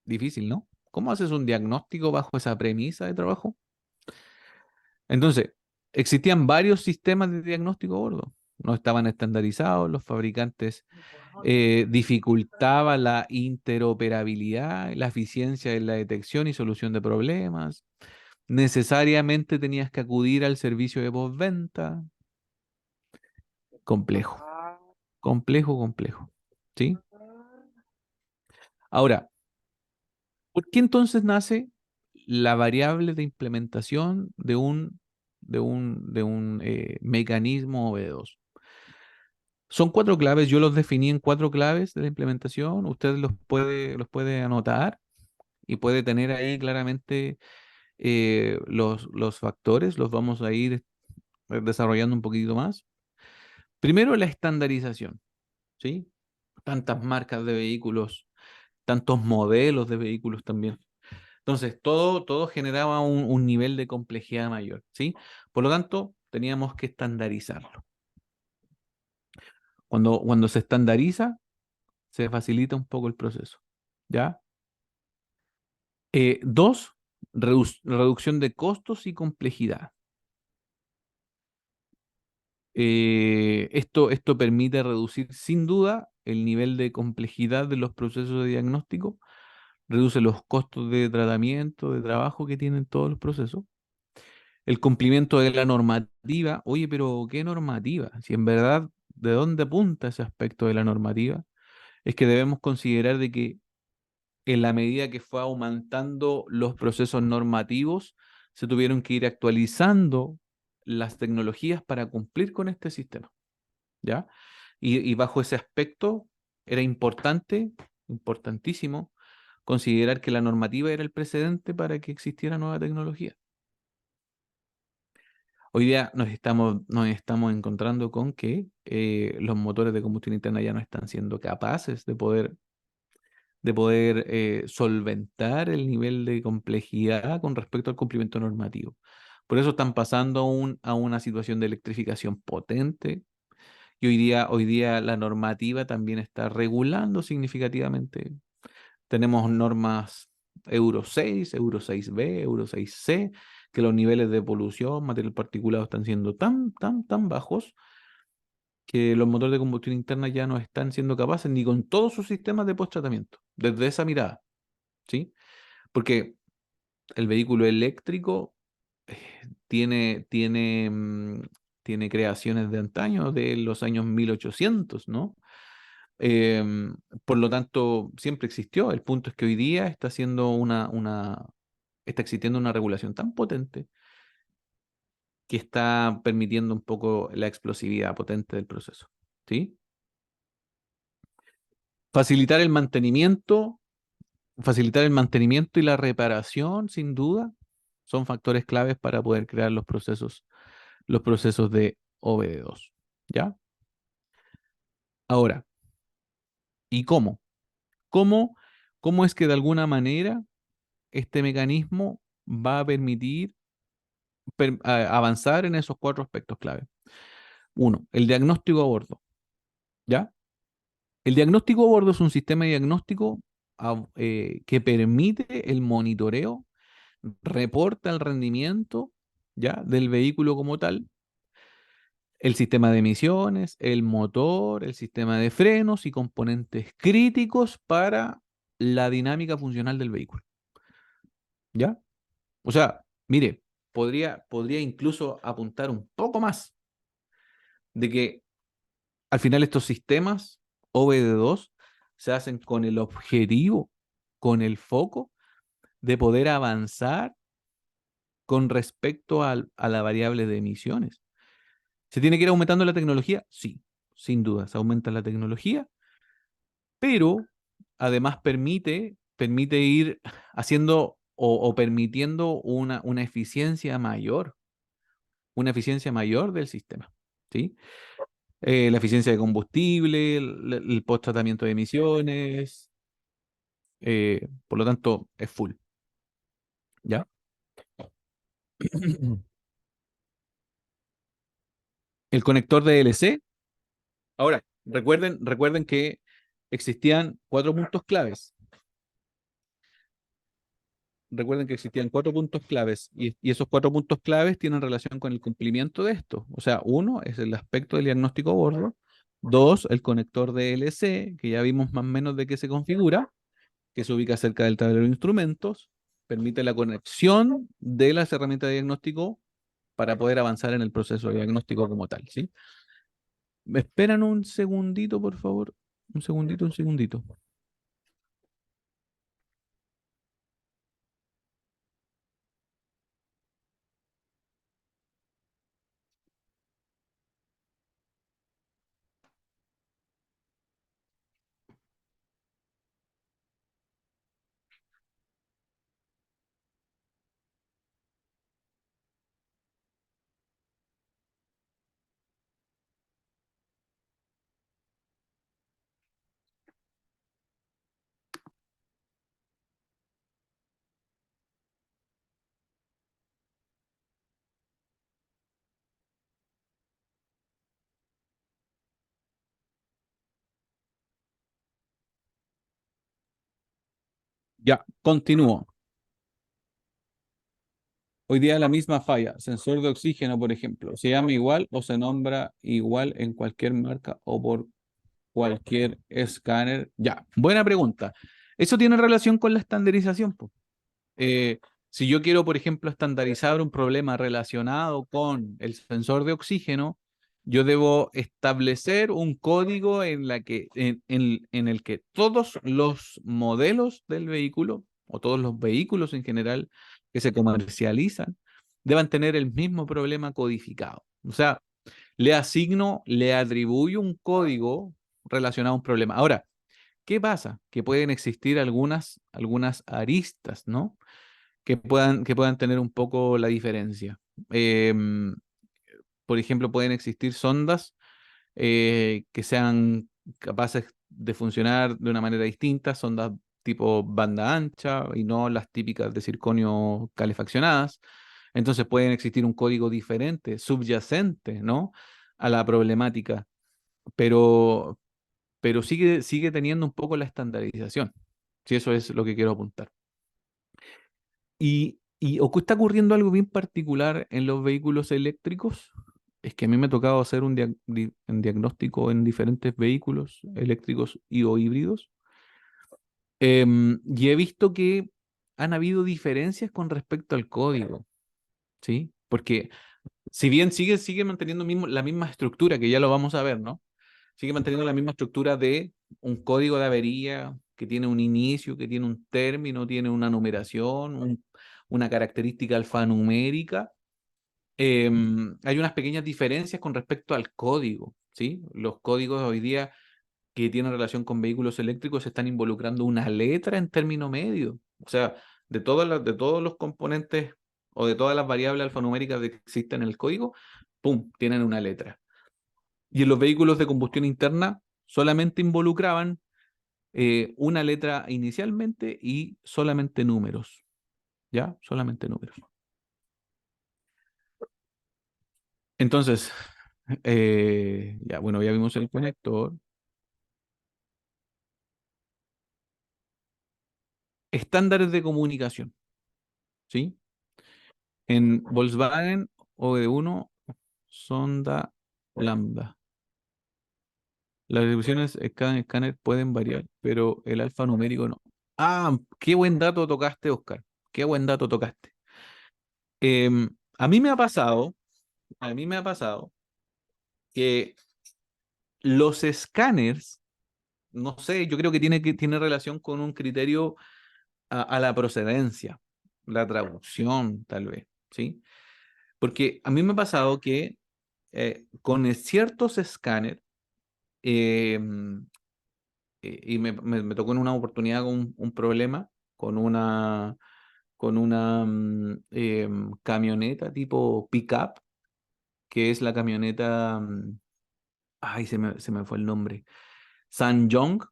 Difícil, ¿no? ¿Cómo haces un diagnóstico bajo esa premisa de trabajo? Entonces, existían varios sistemas de diagnóstico a bordo. No estaban estandarizados, los fabricantes dificultaban la interoperabilidad, la eficiencia en la detección y solución de problemas. Necesariamente tenías que acudir al servicio de postventa. Complejo, complejo. ¿Sí? Ahora, ¿por qué entonces nace la variable de implementación de un mecanismo OB2? Son 4 claves, yo los definí en 4 claves de la implementación, usted los puede anotar y puede tener ahí claramente los factores, los vamos a ir desarrollando un poquito más. Primero, la estandarización, ¿sí? Tantas marcas de vehículos, tantos modelos de vehículos también. Entonces, todo generaba un nivel de complejidad mayor, ¿sí? Por lo tanto, teníamos que estandarizarlo. Cuando se estandariza, se facilita un poco el proceso, ¿ya? 2, reducción de costos y complejidad. Esto permite reducir sin duda el nivel de complejidad de los procesos de diagnóstico, reduce los costos de tratamiento, de trabajo que tienen todos los procesos. El cumplimiento de la normativa. Oye, pero ¿qué normativa? Si en verdad, ¿de dónde apunta ese aspecto de la normativa? Es que debemos considerar de que en la medida que fue aumentando los procesos normativos, se tuvieron que ir actualizando las tecnologías para cumplir con este sistema, ¿ya? Y bajo ese aspecto era importantísimo, considerar que la normativa era el precedente para que existiera nueva tecnología. Hoy día nos estamos encontrando con que los motores de combustión interna ya no están siendo capaces de poder solventar el nivel de complejidad con respecto al cumplimiento normativo. Por eso están pasando a una situación de electrificación potente y hoy día la normativa también está regulando significativamente. Tenemos normas Euro 6, Euro 6B, Euro 6C, que los niveles de polución, material particulado están siendo tan bajos que los motores de combustión interna ya no están siendo capaces ni con todos sus sistemas de post-tratamiento, desde esa mirada, ¿sí? Porque el vehículo eléctrico eh, tiene creaciones de antaño, de los años 1800, ¿no? Por lo tanto, siempre existió. El punto es que hoy día está existiendo una regulación tan potente que está permitiendo un poco la explosividad potente del proceso, ¿sí? Facilitar el mantenimiento y la reparación, sin duda, son factores claves para poder crear los procesos de OBD2, ¿ya? Ahora, ¿y cómo? ¿Cómo, cómo es que de alguna manera este mecanismo va a permitir avanzar en esos cuatro aspectos clave? Uno, el diagnóstico a bordo, ¿ya? El diagnóstico a bordo es un sistema de diagnóstico que permite el monitoreo, reporta el rendimiento, ¿ya? Del vehículo como tal, el sistema de emisiones, el motor, el sistema de frenos y componentes críticos para la dinámica funcional del vehículo, ¿ya? O sea, mire, podría incluso apuntar un poco más de que al final estos sistemas OBD2 se hacen con el objetivo, con el foco de poder avanzar con respecto a la variable de emisiones. ¿Se tiene que ir aumentando la tecnología? Sí, sin duda, se aumenta la tecnología, pero además permite ir haciendo o permitiendo una eficiencia mayor del sistema, ¿sí? La eficiencia de combustible, el post-tratamiento de emisiones, por lo tanto, es full, ¿ya? El conector de DLC. Ahora, recuerden que existían cuatro puntos claves. Recuerden que existían cuatro puntos claves y esos cuatro puntos claves tienen relación con el cumplimiento de esto. O sea, uno es el aspecto del diagnóstico a bordo. Dos, el conector DLC, que ya vimos más o menos de qué se configura, que se ubica cerca del tablero de instrumentos, permite la conexión de las herramientas de diagnóstico para poder avanzar en el proceso de diagnóstico como tal, ¿sí? ¿Me esperan un segundito, por favor? Un segundito, un segundito. Ya, continúo. Hoy día la misma falla, sensor de oxígeno, por ejemplo, se llama igual o se nombra igual en cualquier marca o por cualquier escáner. Ya, buena pregunta. Eso tiene relación con la estandarización, po. Eh, si yo quiero, por ejemplo, estandarizar un problema relacionado con el sensor de oxígeno, yo debo establecer un código en el que todos los modelos del vehículo o todos los vehículos en general que se comercializan deban tener el mismo problema codificado. O sea, le atribuyo un código relacionado a un problema. Ahora, ¿qué pasa? Que pueden existir algunas aristas, ¿no? Que puedan tener un poco la diferencia. Em, por ejemplo, pueden existir sondas que sean capaces de funcionar de una manera distinta, sondas tipo banda ancha y no las típicas de circonio calefaccionadas. Entonces pueden existir un código diferente, subyacente, ¿no? A la problemática, pero, pero sigue teniendo un poco la estandarización, si eso es lo que quiero apuntar. Y Y está ocurriendo algo bien particular en los vehículos eléctricos. Es que a mí me ha tocado hacer un diagnóstico en diferentes vehículos eléctricos y o híbridos. Y he visto que han habido diferencias con respecto al código, ¿sí? Porque si bien sigue manteniendo la misma estructura, que ya lo vamos a ver, ¿no? Sigue manteniendo la misma estructura de un código de avería que tiene un inicio, que tiene un término, tiene una numeración, una característica alfanumérica. Hay unas pequeñas diferencias con respecto al código, ¿sí? Los códigos hoy día que tienen relación con vehículos eléctricos están involucrando una letra en término medio. O sea, de todos los componentes o de todas las variables alfanuméricas que existen en el código, ¡pum!, tienen una letra. Y en los vehículos de combustión interna solamente involucraban una letra inicialmente y solamente números. ¿Ya? Solamente números. Entonces, ya, bueno, ya vimos el conector. Estándares de comunicación, ¿sí? En Volkswagen OE1, sonda lambda. Las distribuciones cada escáner pueden variar, pero el alfanumérico no. Ah, qué buen dato tocaste, Oscar. Qué buen dato tocaste. A mí me ha pasado que los escáneres, no sé, yo creo que tiene relación con un criterio a la procedencia, la traducción, tal vez, ¿sí? Porque a mí me ha pasado que con ciertos escáneres, y me tocó en una oportunidad un problema con una camioneta tipo pickup, que es la camioneta, ay, se me fue el nombre, Ssangyong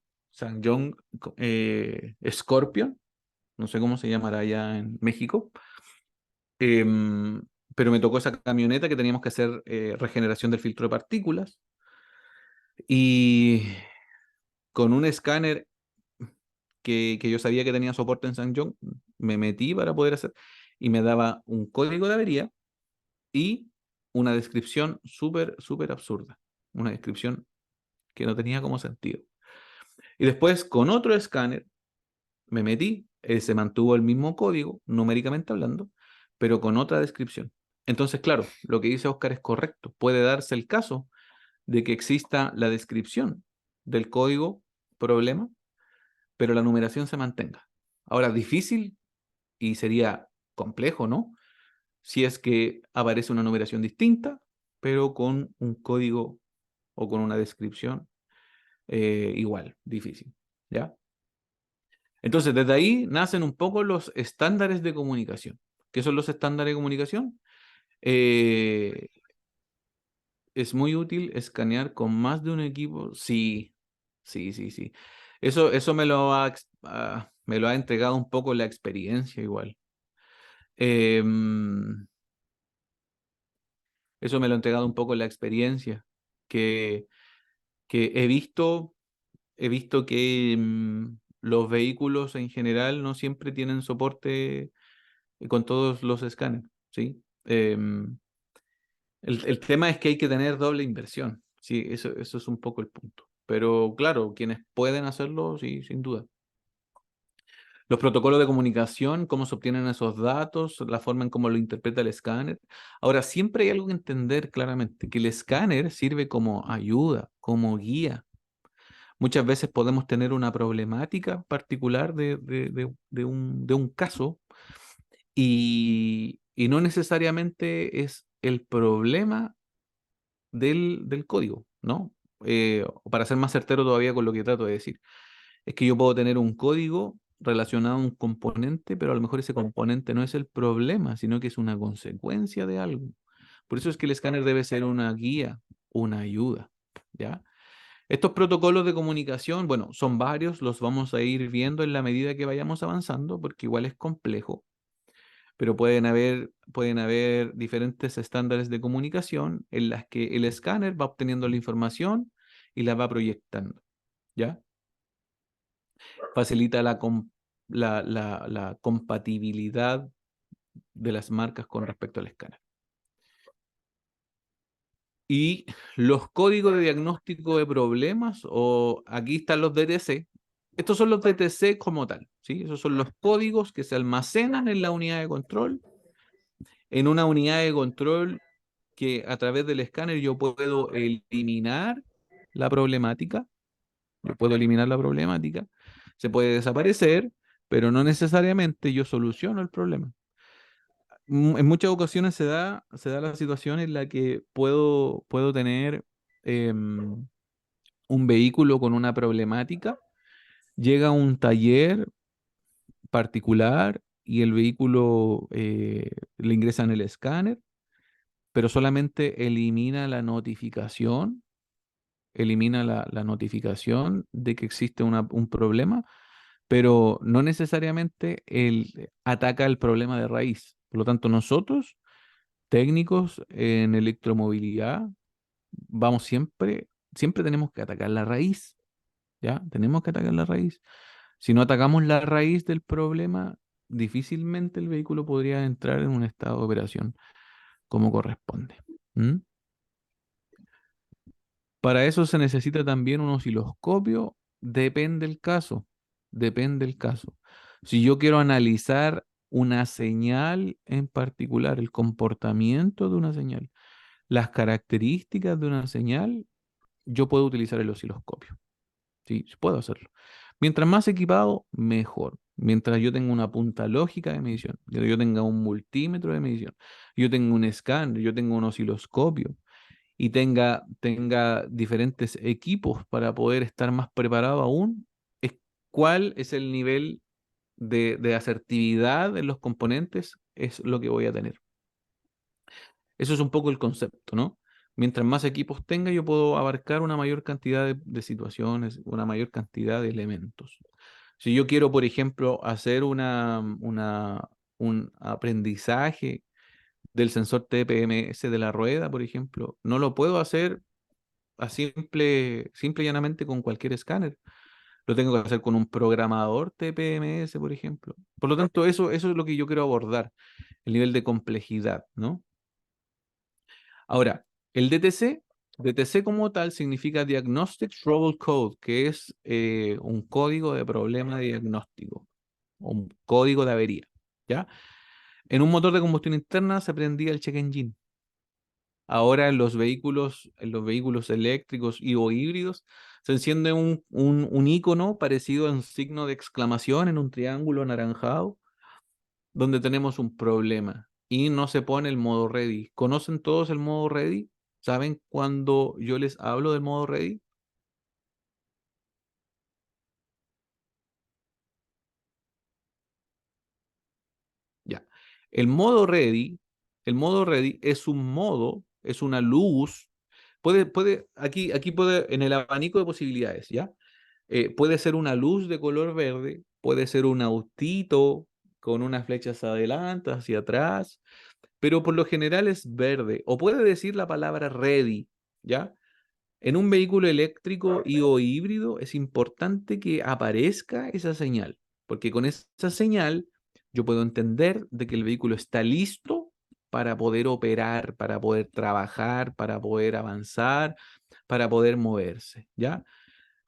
Scorpion, no sé cómo se llamará allá en México. Em, pero me tocó esa camioneta que teníamos que hacer regeneración del filtro de partículas y con un escáner que yo sabía que tenía soporte en Ssangyong, me metí para poder hacer y me daba un código de avería y una descripción súper, súper absurda, una descripción que no tenía como sentido. Y después con otro escáner me metí, se mantuvo el mismo código, numéricamente hablando, pero con otra descripción. Entonces, claro, lo que dice Oscar es correcto. Puede darse el caso de que exista la descripción del código problema, pero la numeración se mantenga. Ahora, difícil y sería complejo, ¿no? Si es que aparece una numeración distinta, pero con un código o con una descripción igual, difícil, ¿ya? Entonces, desde ahí nacen un poco los estándares de comunicación. ¿Qué son los estándares de comunicación? Eh, ¿Es muy útil escanear con más de un equipo? Sí, sí, sí, sí. Eso me lo ha entregado un poco la experiencia igual. Em, Eso me lo ha entregado un poco la experiencia, que, que he visto que los vehículos en general no siempre tienen soporte con todos los escáneres, ¿sí? El tema es que hay que tener doble inversión, sí, eso es un poco el punto. Pero claro, quienes pueden hacerlo, sí, sin duda. Los protocolos de comunicación, cómo se obtienen esos datos, la forma en cómo lo interpreta el escáner. Ahora, siempre hay algo que entender claramente, que el escáner sirve como ayuda, como guía. Muchas veces podemos tener una problemática particular de un caso y no necesariamente es el problema del código, ¿no? Para ser más certero todavía con lo que trato de decir, es que yo puedo tener un código relacionado a un componente, pero a lo mejor ese componente no es el problema, sino que es una consecuencia de algo. Por eso es que el escáner debe ser una guía, una ayuda, ¿ya? Estos protocolos de comunicación, bueno, son varios, los vamos a ir viendo en la medida que vayamos avanzando, porque igual es complejo, pero pueden haber diferentes estándares de comunicación en las que el escáner va obteniendo la información y la va proyectando, ¿ya? Facilita la compatibilidad de las marcas con respecto al escáner. Y los códigos de diagnóstico de problemas, o aquí están los DTC. Estos son los DTC como tal, ¿sí? Esos son los códigos que se almacenan en la unidad de control. En una unidad de control que a través del escáner yo puedo eliminar la problemática. Yo puedo eliminar la problemática. Se puede desaparecer, pero no necesariamente yo soluciono el problema. En muchas ocasiones se da la situación en la que puedo tener un vehículo con una problemática, llega a un taller particular y el vehículo le ingresa en el escáner, pero solamente elimina la notificación, la notificación de que existe un problema, pero no necesariamente ataca el problema de raíz. Por lo tanto, nosotros, técnicos en electromovilidad, siempre tenemos que atacar la raíz, ¿ya? Tenemos que atacar la raíz. Si no atacamos la raíz del problema, difícilmente el vehículo podría entrar en un estado de operación como corresponde. ¿Mm? Para eso se necesita también un osciloscopio, depende del caso, depende del caso. Si yo quiero analizar una señal en particular, el comportamiento de una señal, las características de una señal, yo puedo utilizar el osciloscopio. Sí, puedo hacerlo. Mientras más equipado, mejor. Mientras yo tenga una punta lógica de medición, yo tenga un multímetro de medición, yo tenga un escáner, yo tenga un osciloscopio y tenga diferentes equipos para poder estar más preparado aún, cuál es el nivel de asertividad en los componentes, es lo que voy a tener. Eso es un poco el concepto, ¿no? Mientras más equipos tenga, yo puedo abarcar una mayor cantidad de situaciones, una mayor cantidad de elementos. Si yo quiero, por ejemplo, hacer un aprendizaje del sensor TPMS de la rueda, por ejemplo, no lo puedo hacer a simple y llanamente con cualquier escáner. Lo tengo que hacer con un programador TPMS, por ejemplo. Por lo tanto, eso es lo que yo quiero abordar, el nivel de complejidad, ¿no? Ahora, el DTC como tal significa Diagnostic Trouble Code, que es un código de problema de diagnóstico, o un código de avería, ¿ya? En un motor de combustión interna se prendía el check engine. Ahora en los vehículos eléctricos o híbridos, se enciende un icono parecido a un signo de exclamación en un triángulo anaranjado, donde tenemos un problema y no se pone el modo ready. ¿Conocen todos el modo ready? ¿Saben cuando yo les hablo del modo ready? Ya. El modo ready es un modo, es una luz. Aquí puede, en el abanico de posibilidades, ¿ya? Puede ser una luz de color verde, puede ser un autito con unas flechas adelante, hacia atrás, pero por lo general es verde, o puede decir la palabra ready, ¿ya? En un vehículo eléctrico o híbrido es importante que aparezca esa señal, porque con esa señal yo puedo entender de que el vehículo está listo para poder operar, para poder trabajar, para poder avanzar, para poder moverse, ¿ya?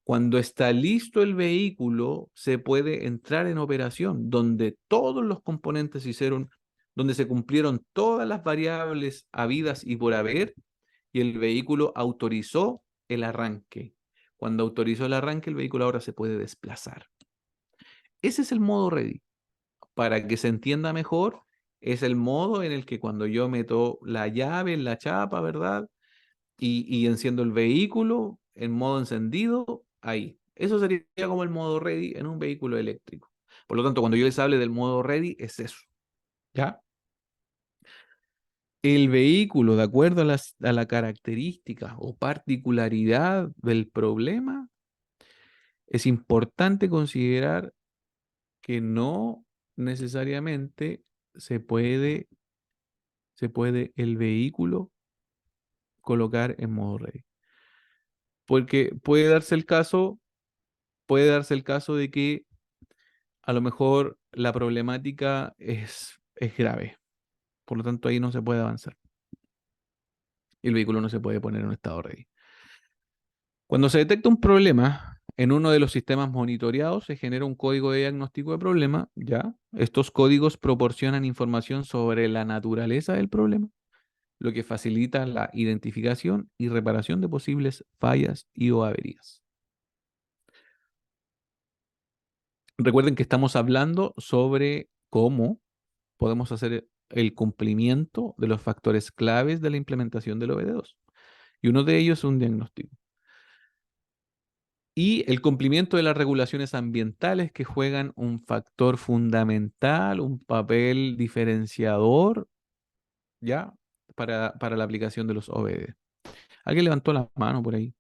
Cuando está listo el vehículo, se puede entrar en operación, donde todos los componentes donde se cumplieron todas las variables habidas y por haber, y el vehículo autorizó el arranque. Cuando autorizó el arranque, el vehículo ahora se puede desplazar. Ese es el modo ready. Para que se entienda mejor, es el modo en el que cuando yo meto la llave en la chapa, ¿verdad? Y enciendo el vehículo en modo encendido, ahí. Eso sería como el modo ready en un vehículo eléctrico. Por lo tanto, cuando yo les hable del modo ready, es eso. ¿Ya? El vehículo, de acuerdo a la característica o particularidad del problema, es importante considerar que no necesariamente se puede el vehículo colocar en modo ready. Porque puede darse el caso de que a lo mejor la problemática es grave, Por lo tanto, ahí no se puede avanzar. Y el vehículo no se puede poner en un estado ready. Cuando se detecta un problema en uno de los sistemas monitoreados, se genera un código de diagnóstico de problema, ¿ya? Estos códigos proporcionan información sobre la naturaleza del problema, lo que facilita la identificación y reparación de posibles fallas y o averías. Recuerden que estamos hablando sobre cómo podemos hacer el cumplimiento de los factores claves de la implementación del OBD2. Y uno de ellos es un diagnóstico. Y el cumplimiento de las regulaciones ambientales que juegan un factor fundamental, un papel diferenciador, ¿ya? Para la aplicación de los OBD. ¿Alguien levantó la mano por ahí?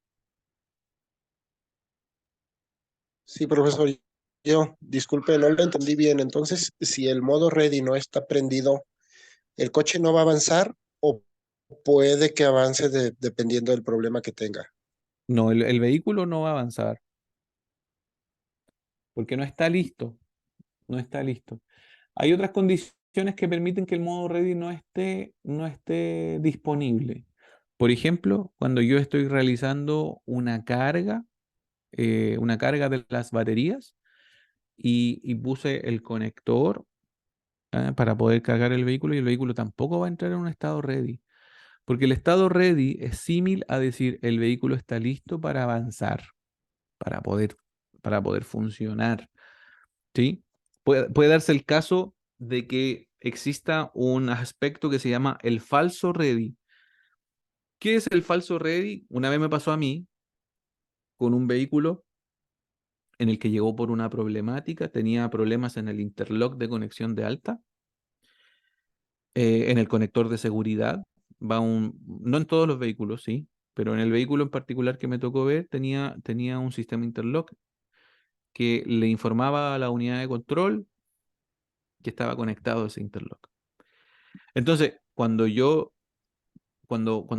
Sí, profesor, yo, disculpe, no lo entendí bien. Entonces, si el modo ready no está prendido, ¿el coche no va a avanzar o puede que avance dependiendo del problema que tenga? No, el vehículo no va a avanzar porque no está listo. No está listo. Hay otras condiciones que permiten que el modo ready no esté disponible. Por ejemplo, cuando yo estoy realizando una carga de las baterías y puse el conector para poder cargar el vehículo y el vehículo tampoco va a entrar en un estado ready. Porque el estado ready es símil a decir el vehículo está listo para avanzar, para poder, para poder funcionar. ¿Sí? Puede darse el caso de que exista un aspecto que se llama el falso ready. ¿Qué es el falso ready? Una vez me pasó a mí con un vehículo en el que llegó por una problemática, tenía problemas en el interlock de conexión de alta, en el conector de seguridad, no en todos los vehículos, sí, pero en el vehículo en particular que me tocó ver tenía un sistema interlock que le informaba a la unidad de control que estaba conectado a ese interlock. Entonces, cuando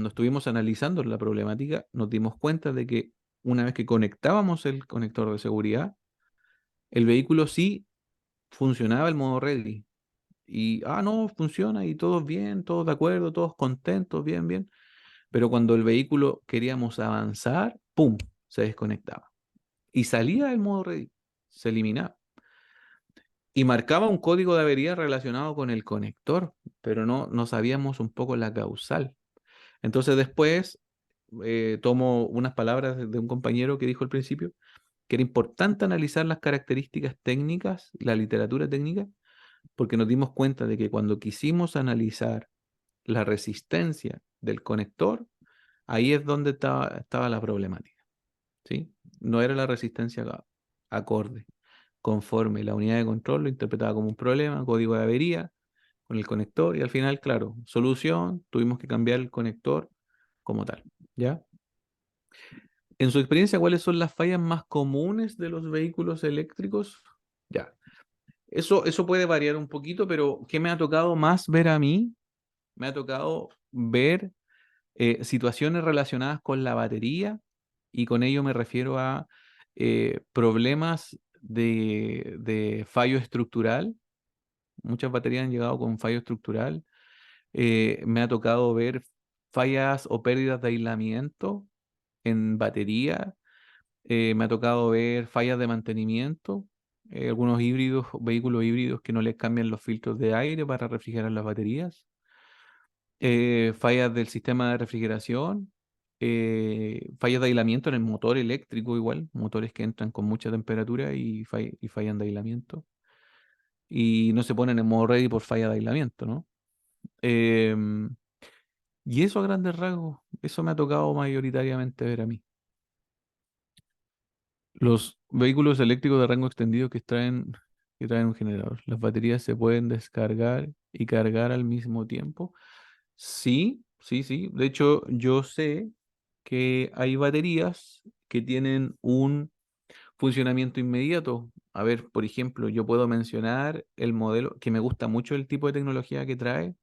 estuvimos analizando la problemática, nos dimos cuenta de que una vez que conectábamos el conector de seguridad, el vehículo sí funcionaba el modo ready. Y, no, funciona y todos bien, todos de acuerdo, todos contentos, bien, bien. Pero cuando el vehículo queríamos avanzar, ¡pum!, se desconectaba. Y salía del modo ready, se eliminaba. Y marcaba un código de avería relacionado con el conector, pero no sabíamos un poco la causal. Entonces después tomo unas palabras de un compañero que dijo al principio que era importante analizar las características técnicas, la literatura técnica, porque nos dimos cuenta de que cuando quisimos analizar la resistencia del conector, ahí es donde estaba la problemática, ¿sí? No era la resistencia acorde, conforme la unidad de control lo interpretaba como un problema, código de avería con el conector y al final, claro, solución, tuvimos que cambiar el conector como tal, ¿ya? En su experiencia, ¿cuáles son las fallas más comunes de los vehículos eléctricos? Ya, eso puede variar un poquito, pero ¿qué me ha tocado más ver a mí? Me ha tocado ver situaciones relacionadas con la batería y con ello me refiero a problemas de fallo estructural. Muchas baterías han llegado con fallo estructural. Me ha tocado ver fallas o pérdidas de aislamiento en batería. Me ha tocado ver fallas de mantenimiento, algunos híbridos, vehículos híbridos que no les cambian los filtros de aire para refrigerar las baterías, fallas del sistema de refrigeración, fallas de aislamiento en el motor eléctrico igual, motores que entran con mucha temperatura y fallan de aislamiento. Y no se ponen en modo ready por falla de aislamiento, ¿no? Em, y eso a grandes rasgos, eso me ha tocado mayoritariamente ver a mí. Los vehículos eléctricos de rango extendido que traen un generador, ¿las baterías se pueden descargar y cargar al mismo tiempo? Sí, sí, sí. De hecho, yo sé que hay baterías que tienen un funcionamiento inmediato. A ver, por ejemplo, yo puedo mencionar el modelo, que me gusta mucho el tipo de tecnología que trae,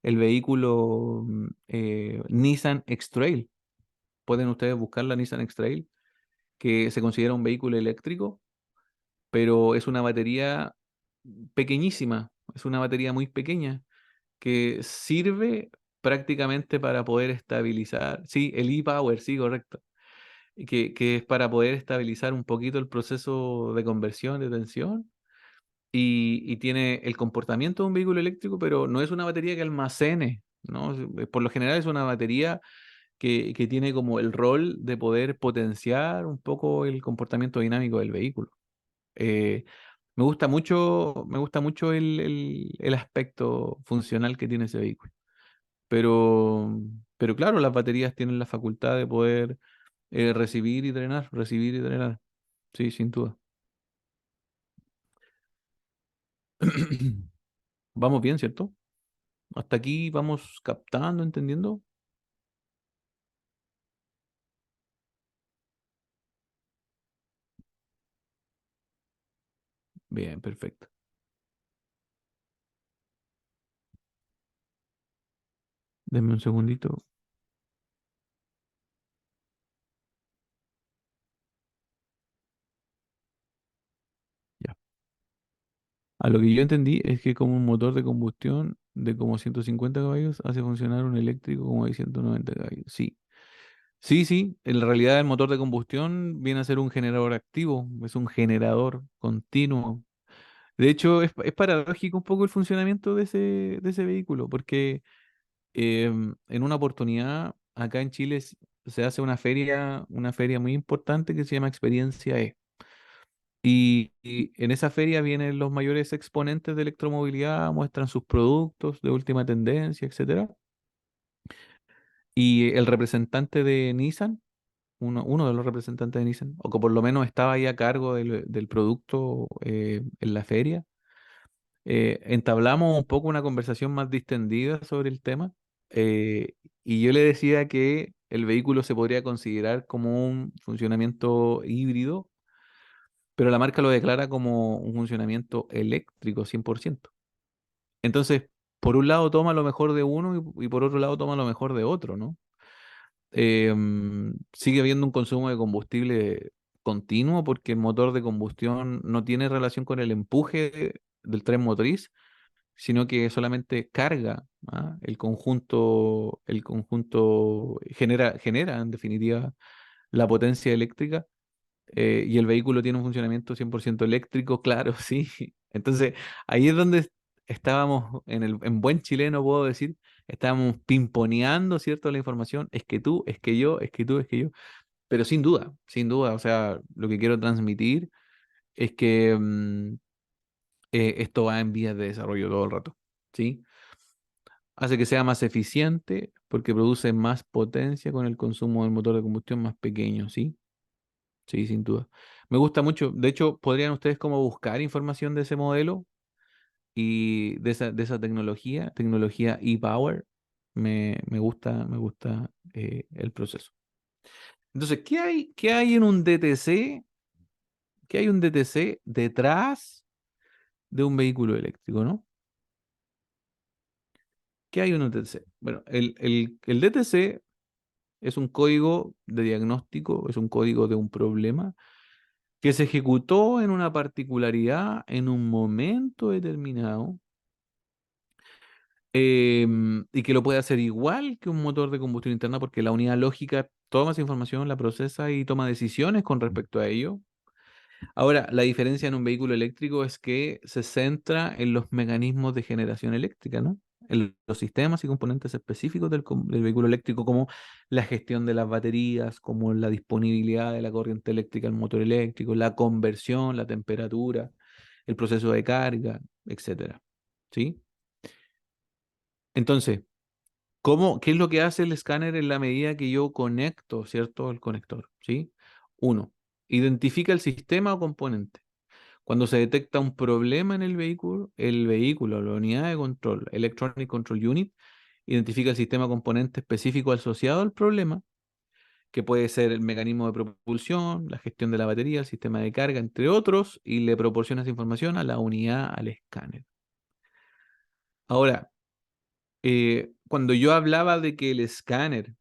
el vehículo Nissan X-Trail. Pueden ustedes buscar la Nissan X-Trail, que se considera un vehículo eléctrico, pero es una batería pequeñísima, es una batería muy pequeña que sirve prácticamente para poder estabilizar, sí, el e-power, sí, correcto, y que es para poder estabilizar un poquito el proceso de conversión de tensión y tiene el comportamiento de un vehículo eléctrico, pero no es una batería que almacene, ¿no? Por lo general es una batería que tiene como el rol de poder potenciar un poco el comportamiento dinámico del vehículo. Eh, me gusta mucho el aspecto funcional que tiene ese vehículo. Pero claro, las baterías tienen la facultad de poder recibir y drenar, recibir y drenar. Sí, sin duda. Vamos bien, ¿cierto? Hasta aquí vamos captando, entendiendo. Bien, perfecto. Denme un segundito. Ya. A lo que yo entendí es que como un motor de combustión de como 150 caballos hace funcionar un eléctrico como de 190 caballos. Sí. Sí, sí, en realidad el motor de combustión viene a ser un generador activo, es un generador continuo. De hecho, es paradójico un poco el funcionamiento de ese vehículo, porque en una oportunidad acá en Chile se hace una feria muy importante que se llama Experiencia E. Y en esa feria vienen los mayores exponentes de electromovilidad, muestran sus productos de última tendencia, etcétera. Y el representante de Nissan, uno de los representantes de Nissan, o que por lo menos estaba ahí a cargo del producto en la feria, entablamos un poco una conversación más distendida sobre el tema, y yo le decía que el vehículo se podría considerar como un funcionamiento híbrido, pero la marca lo declara como un funcionamiento eléctrico 100%. Entonces, por un lado toma lo mejor de uno y por otro lado toma lo mejor de otro, ¿no? Sigue habiendo un consumo de combustible continuo porque el motor de combustión no tiene relación con el empuje del tren motriz, sino que solamente carga, ¿ah? El conjunto genera en definitiva la potencia eléctrica, y el vehículo tiene un funcionamiento 100% eléctrico, claro, sí. Entonces, ahí es donde estábamos, en buen chileno puedo decir, estábamos pimponeando, ¿cierto? La información, es que tú, es que yo, es que tú, es que yo, pero sin duda, o sea, lo que quiero transmitir es que esto va en vías de desarrollo todo el rato, ¿sí? Hace que sea más eficiente porque produce más potencia con el consumo del motor de combustión más pequeño, ¿sí? Sí, sin duda. Me gusta mucho. De hecho, podrían ustedes como buscar información de ese modelo y de esa tecnología e-Power. Me gusta el proceso. Entonces, qué hay en un DTC? ¿Qué hay un DTC detrás de un vehículo eléctrico, no? ¿Qué hay en un DTC? Bueno, el DTC es un código de diagnóstico, es un código de un problema que se ejecutó en una particularidad en un momento determinado, y que lo puede hacer igual que un motor de combustión interna porque la unidad lógica toma esa información, la procesa y toma decisiones con respecto a ello. Ahora, la diferencia en un vehículo eléctrico es que se centra en los mecanismos de generación eléctrica, ¿no? En los sistemas y componentes específicos del vehículo eléctrico, como la gestión de las baterías, como la disponibilidad de la corriente eléctrica al motor eléctrico, la conversión, la temperatura, el proceso de carga, etcétera. ¿Sí? Entonces, qué es lo que hace el escáner en la medida que yo conecto, ¿cierto? El conector, ¿sí? Uno, identifica el sistema o componente. Cuando se detecta un problema en el vehículo, la unidad de control, Electronic Control Unit, identifica el sistema componente específico asociado al problema, que puede ser el mecanismo de propulsión, la gestión de la batería, el sistema de carga, entre otros, y le proporciona esa información a la unidad, al escáner. Ahora, cuando yo hablaba de que el escáner,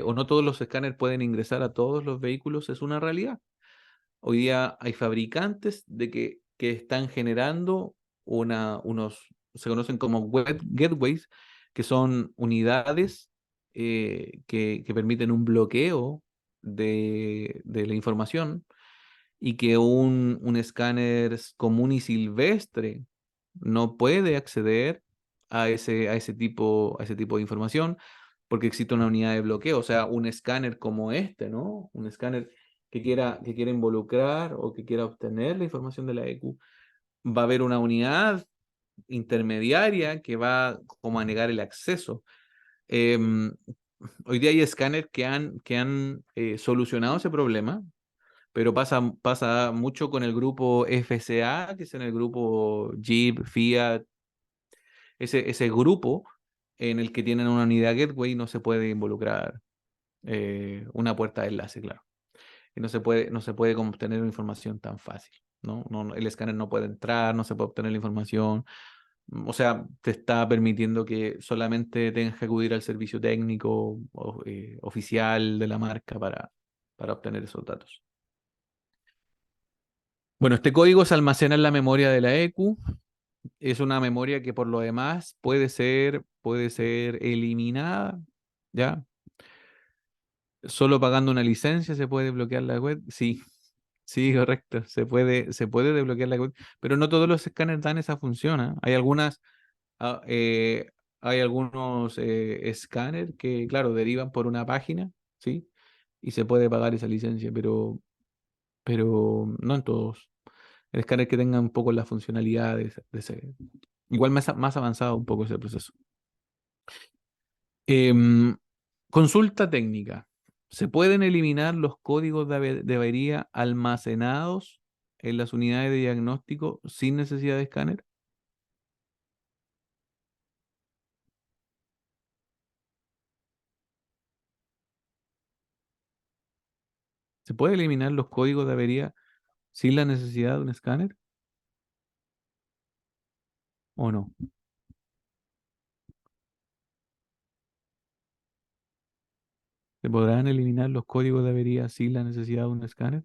o no todos los escáneres pueden ingresar a todos los vehículos, es una realidad. Hoy día hay fabricantes que están generando unos se conocen como web gateways, que son unidades que permiten un bloqueo de la información y que un escáner común y silvestre no puede acceder a ese tipo de información porque existe una unidad de bloqueo, o sea, un escáner como este, ¿no? Un escáner que quiera involucrar o que quiera obtener la información de la EQ, va a haber una unidad intermediaria que va como a negar el acceso. Em, Hoy día hay escáneres que han solucionado ese problema, pero pasa mucho con el grupo FCA, que es en el grupo Jeep, Fiat, ese grupo en el que tienen una unidad gateway no se puede involucrar una puerta de enlace, claro. Y no se puede como obtener información tan fácil, ¿no? El escáner no puede entrar, no se puede obtener la información. O sea, te está permitiendo que solamente tengas que acudir al servicio técnico oficial de la marca para obtener esos datos. Bueno, este código se almacena en la memoria de la EQ. Es una memoria que por lo demás puede ser eliminada, ¿ya? Solo pagando una licencia se puede bloquear la web. Sí, sí, correcto. Se puede desbloquear la web, pero no todos los escáneres dan esa función, ¿ah? Ah, eh, hay algunos escáneres que, claro, derivan por una página, ¿sí? Y se puede pagar esa licencia, pero no en todos. El escáner que tenga un poco la funcionalidad de ese. Igual más avanzado un poco ese proceso. Em, Consulta técnica. ¿Se pueden eliminar los códigos de avería almacenados en las unidades de diagnóstico sin necesidad de escáner? ¿Se puede eliminar los códigos de avería sin la necesidad de un escáner o no? ¿Se podrán eliminar los códigos de avería sin la necesidad de un escáner?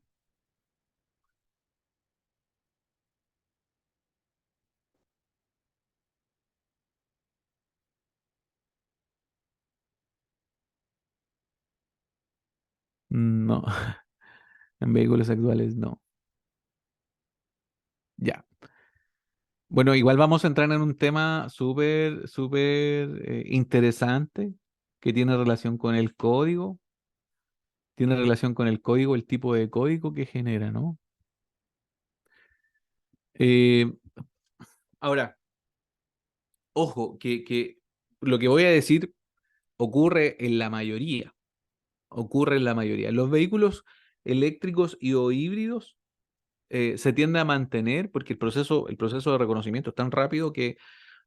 No, en vehículos actuales no. Ya. Bueno, igual vamos a entrar en un tema súper interesante que tiene relación con el código, tiene relación con el código, el tipo de código que genera, ¿no? Eh, Ahora, ojo, que lo que voy a decir ocurre en la mayoría, ocurre en la mayoría. Los vehículos eléctricos y o híbridos se tiende a mantener porque el proceso de reconocimiento es tan rápido que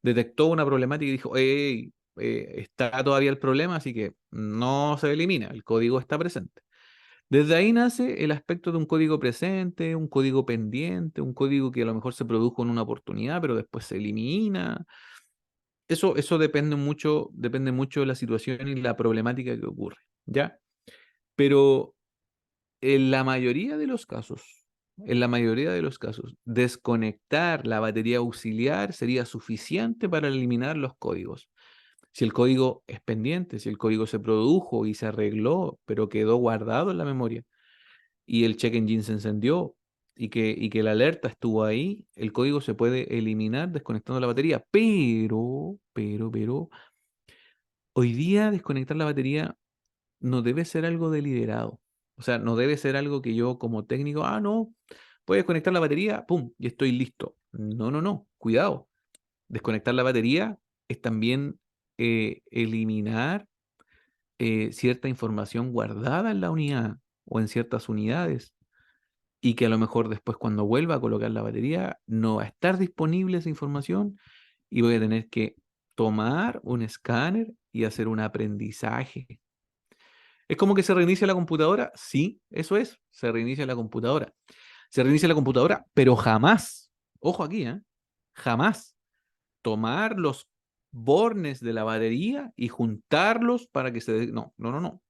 detectó una problemática y dijo, hey, está todavía el problema, así que no se elimina, el código está presente. Desde ahí nace el aspecto de un código presente, un código pendiente, un código que a lo mejor se produjo en una oportunidad, pero después se elimina. Eso depende mucho de la situación y la problemática que ocurre, ¿ya? Pero en la mayoría de los casos, en la mayoría de los casos, desconectar la batería auxiliar sería suficiente para eliminar los códigos. Si el código es pendiente, si el código se produjo y se arregló, pero quedó guardado en la memoria y el check engine se encendió y que la alerta estuvo ahí, el código se puede eliminar desconectando la batería. Pero, hoy día desconectar la batería no debe ser algo deliberado. O sea, no debe ser algo que yo como técnico, no, puedes conectar la batería, pum, y estoy listo. No, no, no, cuidado. Desconectar la batería es también eliminar cierta información guardada en la unidad o en ciertas unidades y que a lo mejor después cuando vuelva a colocar la batería no va a estar disponible esa información y voy a tener que tomar un escáner y hacer un aprendizaje. ¿Es como que se reinicia la computadora? Sí, eso es, se reinicia la computadora. Se reinicia la computadora, pero jamás, ojo aquí, jamás tomar los bornes de la batería y juntarlos para que se... No, no, no, no,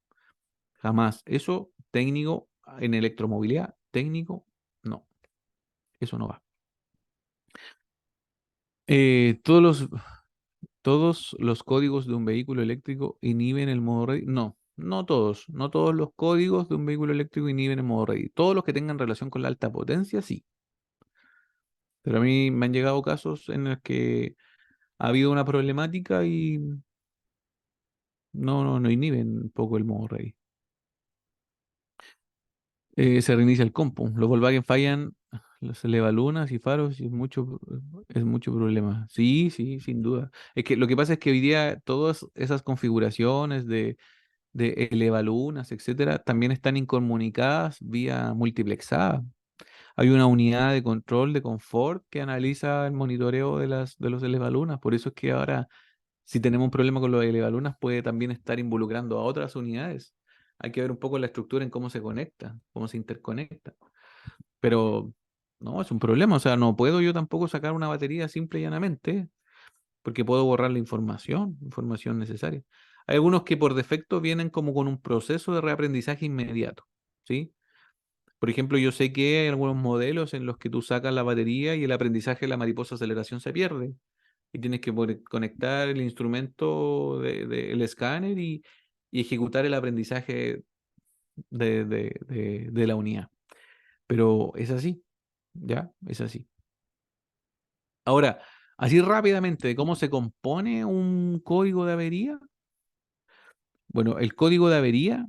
jamás. Eso técnico en electromovilidad, técnico, no, eso no va. Todos los códigos de un vehículo eléctrico inhiben el modo ready. No, no todos los códigos de un vehículo eléctrico inhiben el modo ready. Todos los que tengan relación con la alta potencia, sí. Pero a mí me han llegado casos en los que ha habido una problemática y no inhiben un poco el modo ready. Se reinicia el compu. Los Volkswagen fallan, los elevalunas y faros y es mucho problema. Sí, sí, sin duda. Es que lo que pasa es que hoy día todas esas configuraciones de elevalunas, etcétera, también están incomunicadas vía multiplexada. Hay una unidad de control de confort que analiza el monitoreo de los elevalunas. Por eso es que ahora, si tenemos un problema con los elevalunas, puede también estar involucrando a otras unidades. Hay que ver un poco la estructura en cómo se conecta, cómo se interconecta. Pero no, es un problema. O sea, no puedo yo tampoco sacar una batería simple y llanamente, porque puedo borrar la información necesaria. Hay algunos que por defecto vienen como con un proceso de reaprendizaje inmediato, ¿sí? Por ejemplo, yo sé que hay algunos modelos en los que tú sacas la batería y el aprendizaje de la mariposa aceleración se pierde. Y tienes que conectar el instrumento el escáner y ejecutar el aprendizaje de la unidad. Pero es así, ¿ya? Es así. Ahora, así rápidamente, ¿de cómo se compone un código de avería? Bueno, el código de avería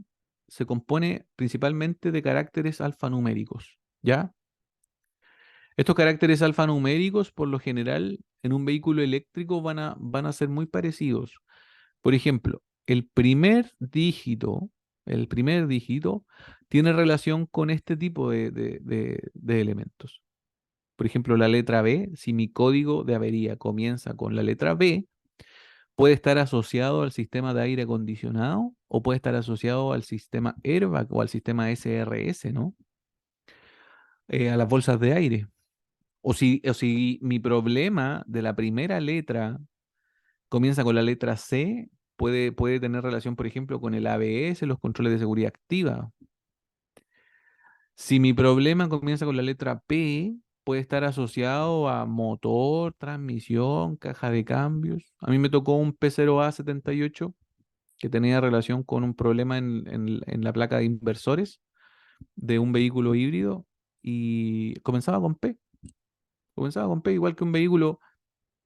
se compone principalmente de caracteres alfanuméricos, ¿ya? Estos caracteres alfanuméricos, por lo general, en un vehículo eléctrico van a ser muy parecidos. Por ejemplo, el primer dígito tiene relación con este tipo de elementos. Por ejemplo, la letra B, si mi código de avería comienza con la letra B, puede estar asociado al sistema de aire acondicionado o puede estar asociado al sistema airbag o al sistema SRS, ¿no? A las bolsas de aire. O si mi problema de la primera letra comienza con la letra C, puede tener relación, por ejemplo, con el ABS, los controles de seguridad activa. Si mi problema comienza con la letra P, puede estar asociado a motor, transmisión, caja de cambios. A mí me tocó un P0A78 que tenía relación con un problema en la placa de inversores de un vehículo híbrido y comenzaba con P, igual que un vehículo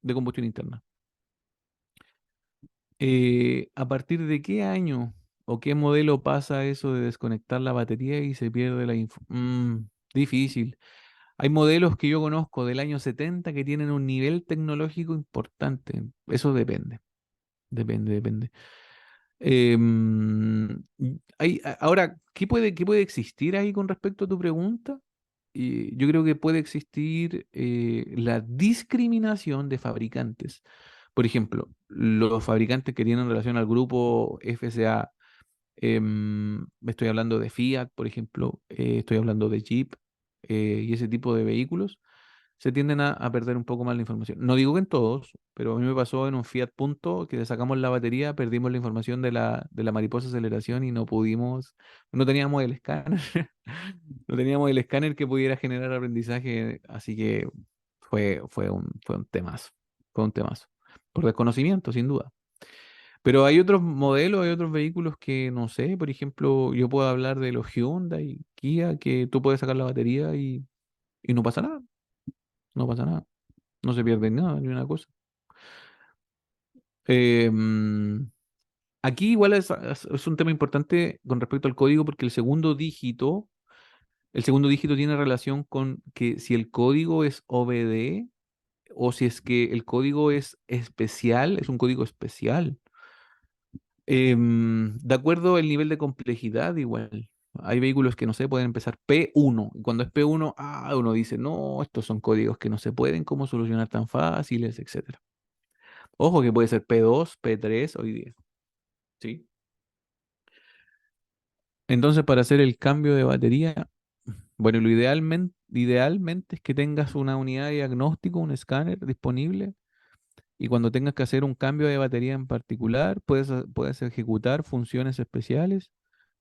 de combustión interna. ¿A partir de qué año o qué modelo pasa eso de desconectar la batería y se pierde la info? Difícil. Hay modelos que yo conozco del año 70 que tienen un nivel tecnológico importante. Eso depende. Ahora, qué puede existir ahí con respecto a tu pregunta? Yo creo que puede existir la discriminación de fabricantes. Por ejemplo, los fabricantes que tienen relación al grupo FCA, estoy hablando de Fiat, por ejemplo, estoy hablando de Jeep y ese tipo de vehículos, se tienden a perder un poco más la información. No digo que en todos, pero a mí me pasó en un Fiat Punto que le sacamos la batería, perdimos la información de la mariposa aceleración y no teníamos el escáner, no teníamos el escáner que pudiera generar aprendizaje, así que fue un temazo, fue un temazo, por desconocimiento, sin duda. Pero hay otros modelos, hay otros vehículos que no sé, por ejemplo, yo puedo hablar de los Hyundai, Kia, que tú puedes sacar la batería y no pasa nada, no pasa nada, no se pierde nada, ni una cosa. Em, Aquí igual es un tema importante con respecto al código porque el segundo dígito tiene relación con que si el código es OBD o si es que el código es especial, es un código especial. De acuerdo al nivel de complejidad, igual. Hay vehículos que no se pueden empezar P1. Y cuando es P1, uno dice, no, estos son códigos que no se pueden, ¿cómo solucionar tan fáciles, etcétera? Ojo que puede ser P2, P3 hoy día. ¿Sí? Entonces, para hacer el cambio de batería, bueno, idealmente es que tengas una unidad de diagnóstico, un escáner disponible. Y cuando tengas que hacer un cambio de batería en particular, puedes ejecutar funciones especiales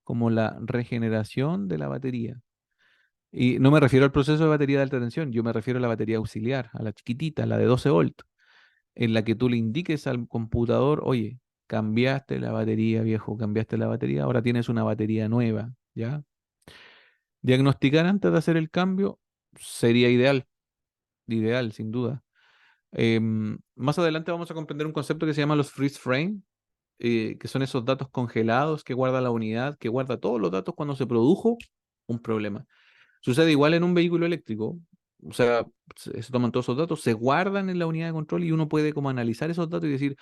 como la regeneración de la batería. Y no me refiero al proceso de batería de alta tensión, yo me refiero a la batería auxiliar, a la chiquitita, la de 12 volts. en la que tú le indiques al computador, oye, cambiaste la batería, viejo, cambiaste la batería, ahora tienes una batería nueva, ¿ya? Diagnosticar antes de hacer el cambio sería ideal, sin duda. Más adelante vamos a comprender un concepto que se llama los freeze frame, que son esos datos congelados que guarda la unidad, que guarda todos los datos cuando se produjo un problema. Sucede igual en un vehículo eléctrico, o sea, se toman todos esos datos, se guardan en la unidad de control y uno puede como analizar esos datos y decir,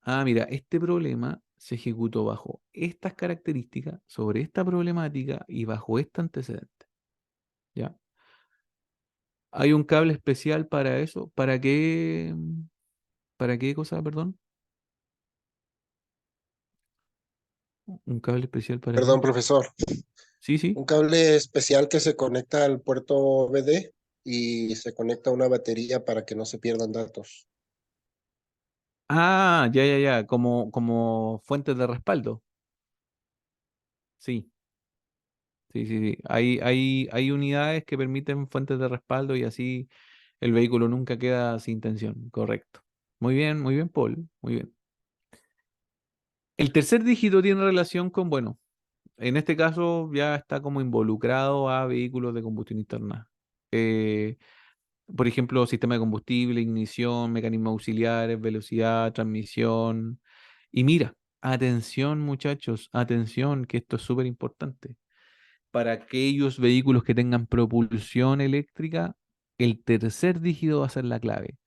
ah, mira, este problema se ejecutó bajo estas características, sobre esta problemática y bajo este antecedente, ¿ya? Hay un cable especial para eso. ¿Para qué cosa, perdón? ¿Un cable especial para qué? Perdón, profesor. Sí, sí. Un cable especial que se conecta al puerto BD y se conecta a una batería para que no se pierdan datos. Ah, ya, como fuentes de respaldo. Sí, sí. Hay unidades que permiten fuentes de respaldo y así el vehículo nunca queda sin tensión. Correcto. Muy bien, Paul. Muy bien. El tercer dígito tiene relación con, bueno, en este caso ya está como involucrado a vehículos de combustión interna. Eh, por ejemplo, sistema de combustible, ignición, mecanismos auxiliares, velocidad, transmisión. Y mira, atención muchachos, atención, que esto es súper importante. Para aquellos vehículos que tengan propulsión eléctrica, el tercer dígito va a ser la clave.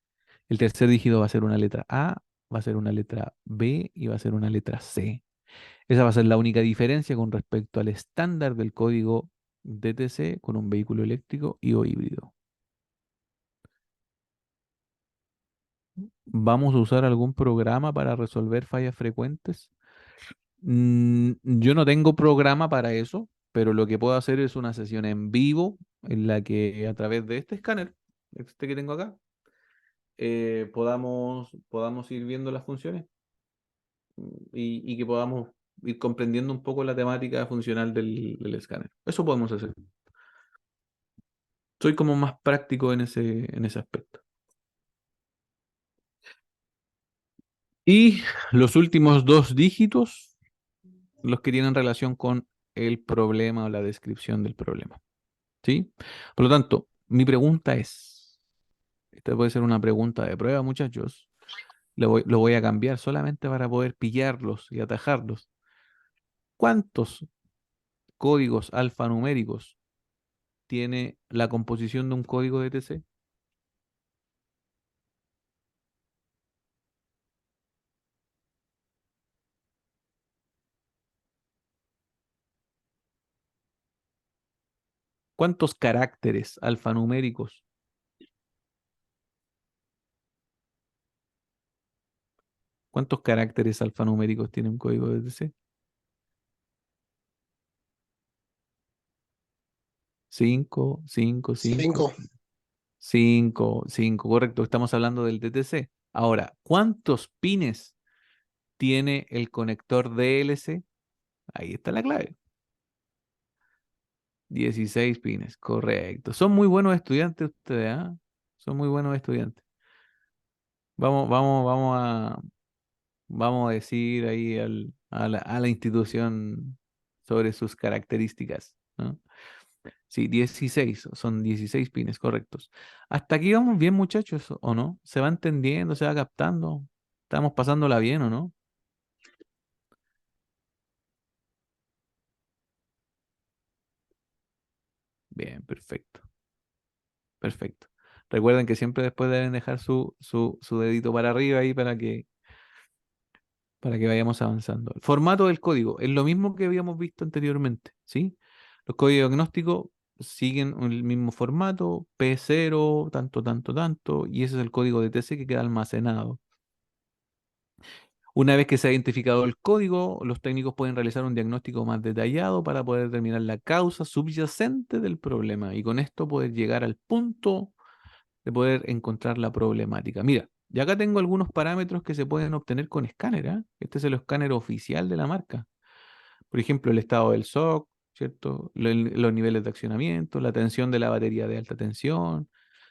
El tercer dígito va a ser una letra A, va a ser una letra B y va a ser una letra C. Esa va a ser la única diferencia con respecto al estándar del código DTC con un vehículo eléctrico y o híbrido. ¿Vamos a usar algún programa para resolver fallas frecuentes? Yo no tengo programa para eso, pero lo que puedo hacer es una sesión en vivo en la que a través de este escáner, este que tengo acá, podamos ir viendo las funciones y que podamos ir comprendiendo un poco la temática funcional del escáner. Eso podemos hacer. Soy como más práctico en ese aspecto. Y los últimos dos dígitos, los que tienen relación con el problema o la descripción del problema. ¿Sí? Por lo tanto, mi pregunta es, esta puede ser una pregunta de prueba, muchachos. Lo voy a cambiar solamente para poder pillarlos y atajarlos. ¿Cuántos códigos alfanuméricos tiene la composición de un código de TC? ¿Cuántos caracteres alfanuméricos? ¿Cuántos caracteres alfanuméricos tiene un código de TC? 5, 5, 5. 5. 5, correcto. Estamos hablando del DTC. Ahora, ¿cuántos pines tiene el conector DLC? Ahí está la clave. 16 pines, correcto. Son muy buenos estudiantes ustedes, ¿ah? Son muy buenos estudiantes. Vamos a decir ahí a la institución sobre sus características, ¿no? Sí, 16, son 16 pines correctos. Hasta aquí vamos bien, muchachos, ¿o no? ¿Se va entendiendo, se va captando? ¿Estamos pasándola bien o no? Bien, perfecto, perfecto. Recuerden que siempre después deben dejar su dedito para arriba ahí para que vayamos avanzando. El formato del código es lo mismo que habíamos visto anteriormente, ¿sí? Los códigos diagnósticos siguen el mismo formato, P0, tanto, y ese es el código de TC que queda almacenado. Una vez que se ha identificado el código, los técnicos pueden realizar un diagnóstico más detallado para poder determinar la causa subyacente del problema y con esto poder llegar al punto de poder encontrar la problemática. Mira, ya acá tengo algunos parámetros que se pueden obtener con escáner, ¿ah? Este es el escáner oficial de la marca. Por ejemplo, el estado del SOC, ¿cierto? Los niveles de accionamiento, la tensión de la batería de alta tensión,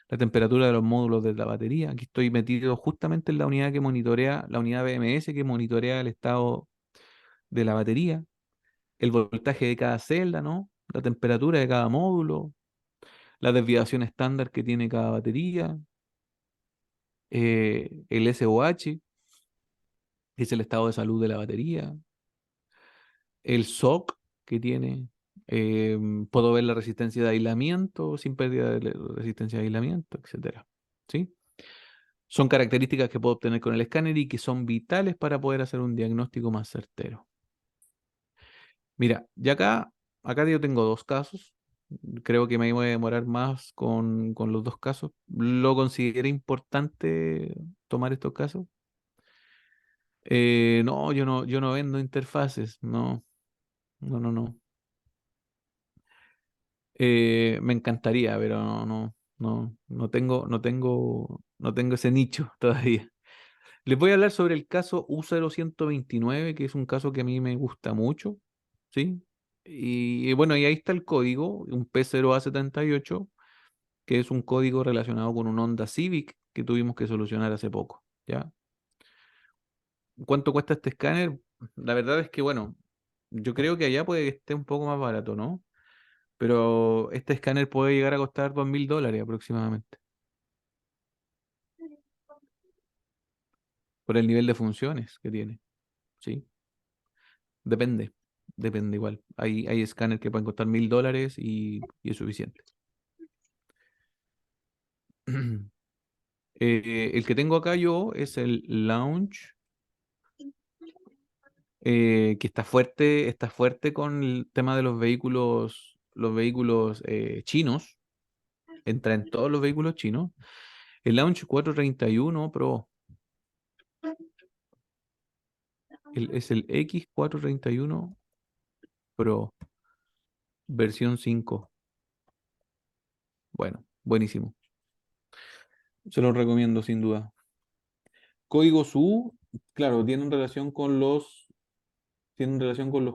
la temperatura de los módulos de la batería. Aquí estoy metido justamente en la unidad que monitorea, la unidad BMS que monitorea el estado de la batería, el voltaje de cada celda, ¿no? La temperatura de cada módulo, la desviación estándar que tiene cada batería, el SOH, que es el estado de salud de la batería, el SOC que tiene, puedo ver la resistencia de aislamiento sin pérdida de resistencia de aislamiento, etcétera. ¿Sí? Son características que puedo obtener con el escáner y que son vitales para poder hacer un diagnóstico más certero. Mira, ya acá yo tengo dos casos. Creo que me voy a demorar más con los dos casos. ¿Lo consideré importante tomar estos casos? No, yo no vendo interfaces, no, no. Me encantaría, pero no tengo ese nicho todavía. Les voy a hablar sobre el caso U0129, que es un caso que a mí me gusta mucho, ¿sí? Y bueno, y ahí está el código, un P0A78, que es un código relacionado con un Honda Civic que tuvimos que solucionar hace poco, ¿ya? ¿Cuánto cuesta este escáner? La verdad es que, bueno, yo creo que allá puede que esté un poco más barato, ¿no? Pero este escáner puede llegar a costar $2000 aproximadamente, por el nivel de funciones que tiene, ¿sí? Depende, depende igual. Hay escáneres que pueden costar $1000 y es suficiente. El que tengo acá yo es el Launch, que está fuerte con el tema de los vehículos chinos. Entra en todos los vehículos chinos. El Launch 431 Pro. Es el X431 Pro, versión 5. Bueno, buenísimo. Se lo recomiendo sin duda. Código SU, claro, tienen relación con los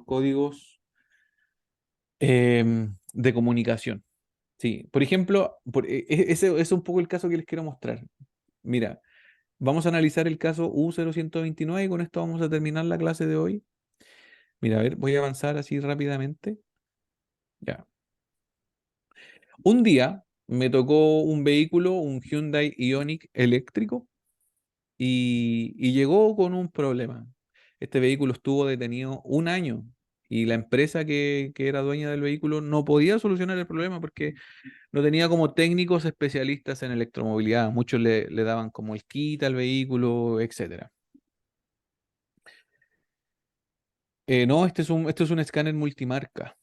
códigos de comunicación. Sí, por ejemplo, ese es un poco el caso que les quiero mostrar. Mira, vamos a analizar el caso U0129 y con esto vamos a terminar la clase de hoy. Mira, a ver, voy a avanzar así rápidamente. Ya. Un día me tocó un vehículo, un Hyundai Ioniq eléctrico, y llegó con un problema. Este vehículo estuvo detenido un año y la empresa que era dueña del vehículo no podía solucionar el problema porque no tenía como técnicos especialistas en electromovilidad. Muchos le daban como el kit al vehículo, etcétera. No, este es un escáner multimarca,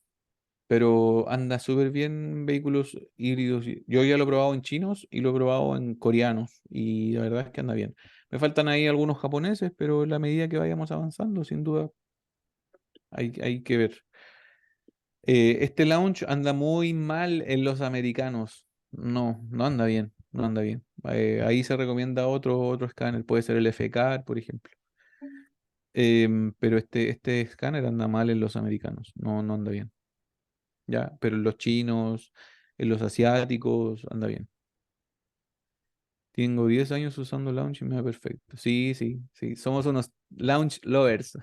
pero anda súper bien en vehículos híbridos. Yo ya lo he probado en chinos y lo he probado en coreanos y la verdad es que anda bien. Me faltan ahí algunos japoneses, pero en la medida que vayamos avanzando, sin duda, hay que ver. Este launch anda muy mal en los americanos. No anda bien, no anda bien. Ahí se recomienda otro escáner, puede ser el FCAR, por ejemplo. Pero este escáner anda mal en los americanos, no anda bien. ¿Ya? Pero en los chinos, en los asiáticos, anda bien. Tengo 10 años usando Launch y me va perfecto. Sí, somos unos Launch lovers.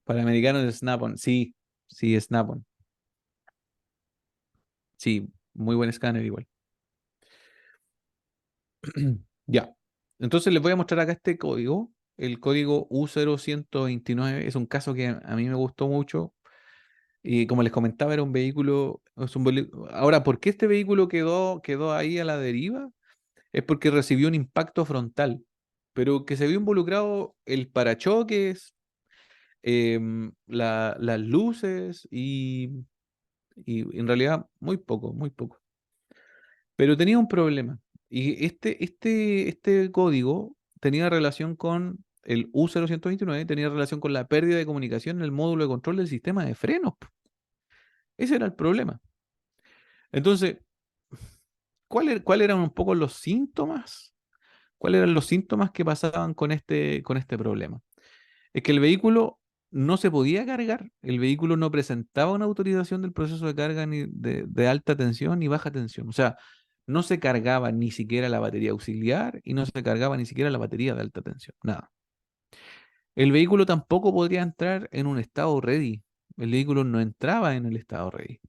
Para americanos es Snap-on, sí, Snap-on. Sí, muy buen escáner igual. Ya. Entonces les voy a mostrar acá este código. El código U0129 es un caso que a mí me gustó mucho. Y como les comentaba, era un vehículo. Ahora, ¿por qué este vehículo quedó ahí a la deriva? Es porque recibió un impacto frontal, pero que se vio involucrado el parachoques, las luces y en realidad muy poco, muy poco. Pero tenía un problema. Y este código tenía relación con el U0129, tenía relación con la pérdida de comunicación en el módulo de control del sistema de frenos. Ese era el problema. Entonces, ¿cuáles eran un poco los síntomas? ¿Cuáles eran los síntomas que pasaban con este problema? Es que el vehículo no se podía cargar, el vehículo no presentaba una autorización del proceso de carga ni de alta tensión ni baja tensión. O sea, no se cargaba ni siquiera la batería auxiliar y no se cargaba ni siquiera la batería de alta tensión, nada. El vehículo tampoco podría entrar en un estado ready. El vehículo no entraba en el estado ready.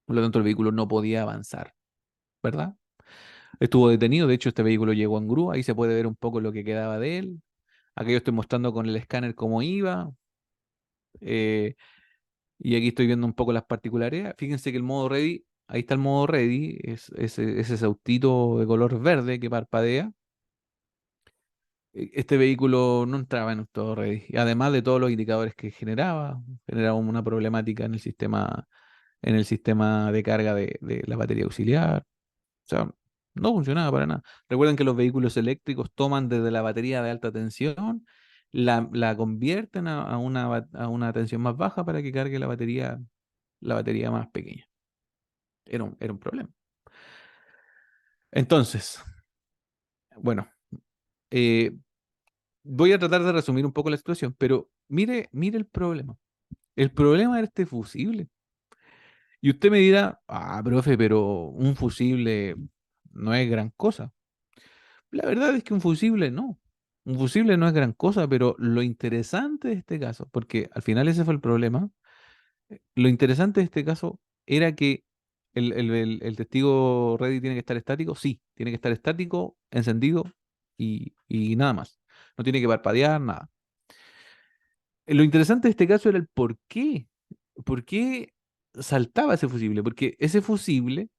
Por lo tanto, el vehículo no podía avanzar, ¿verdad? Estuvo detenido, de hecho, este vehículo llegó en grúa, ahí se puede ver un poco lo que quedaba de él. Aquí yo estoy mostrando con el escáner cómo iba. eh, y aquí estoy viendo un poco las particularidades. Fíjense que el modo ready, ahí está el modo ready, es ese autito de color verde que parpadea. Este vehículo no entraba en estado ready. Y además de todos los indicadores que generaba una problemática en el sistema de carga de la batería auxiliar. O sea, no funcionaba para nada. Recuerden que los vehículos eléctricos toman desde la batería de alta tensión, la convierten a una tensión más baja para que cargue la batería más pequeña. Era un problema. Entonces, bueno, eh, voy a tratar de resumir un poco la situación, pero mire el problema. El problema era este fusible. Y usted me dirá, profe, pero un fusible no es gran cosa. La verdad es que un fusible no. Un fusible no es gran cosa, pero lo interesante de este caso, porque al final ese fue el problema, lo interesante de este caso era que el testigo ready tiene que estar estático, sí, tiene que estar estático, encendido y nada más. No tiene que parpadear, nada. Lo interesante de este caso era el por qué. ¿Por qué saltaba ese fusible? Porque ese fusible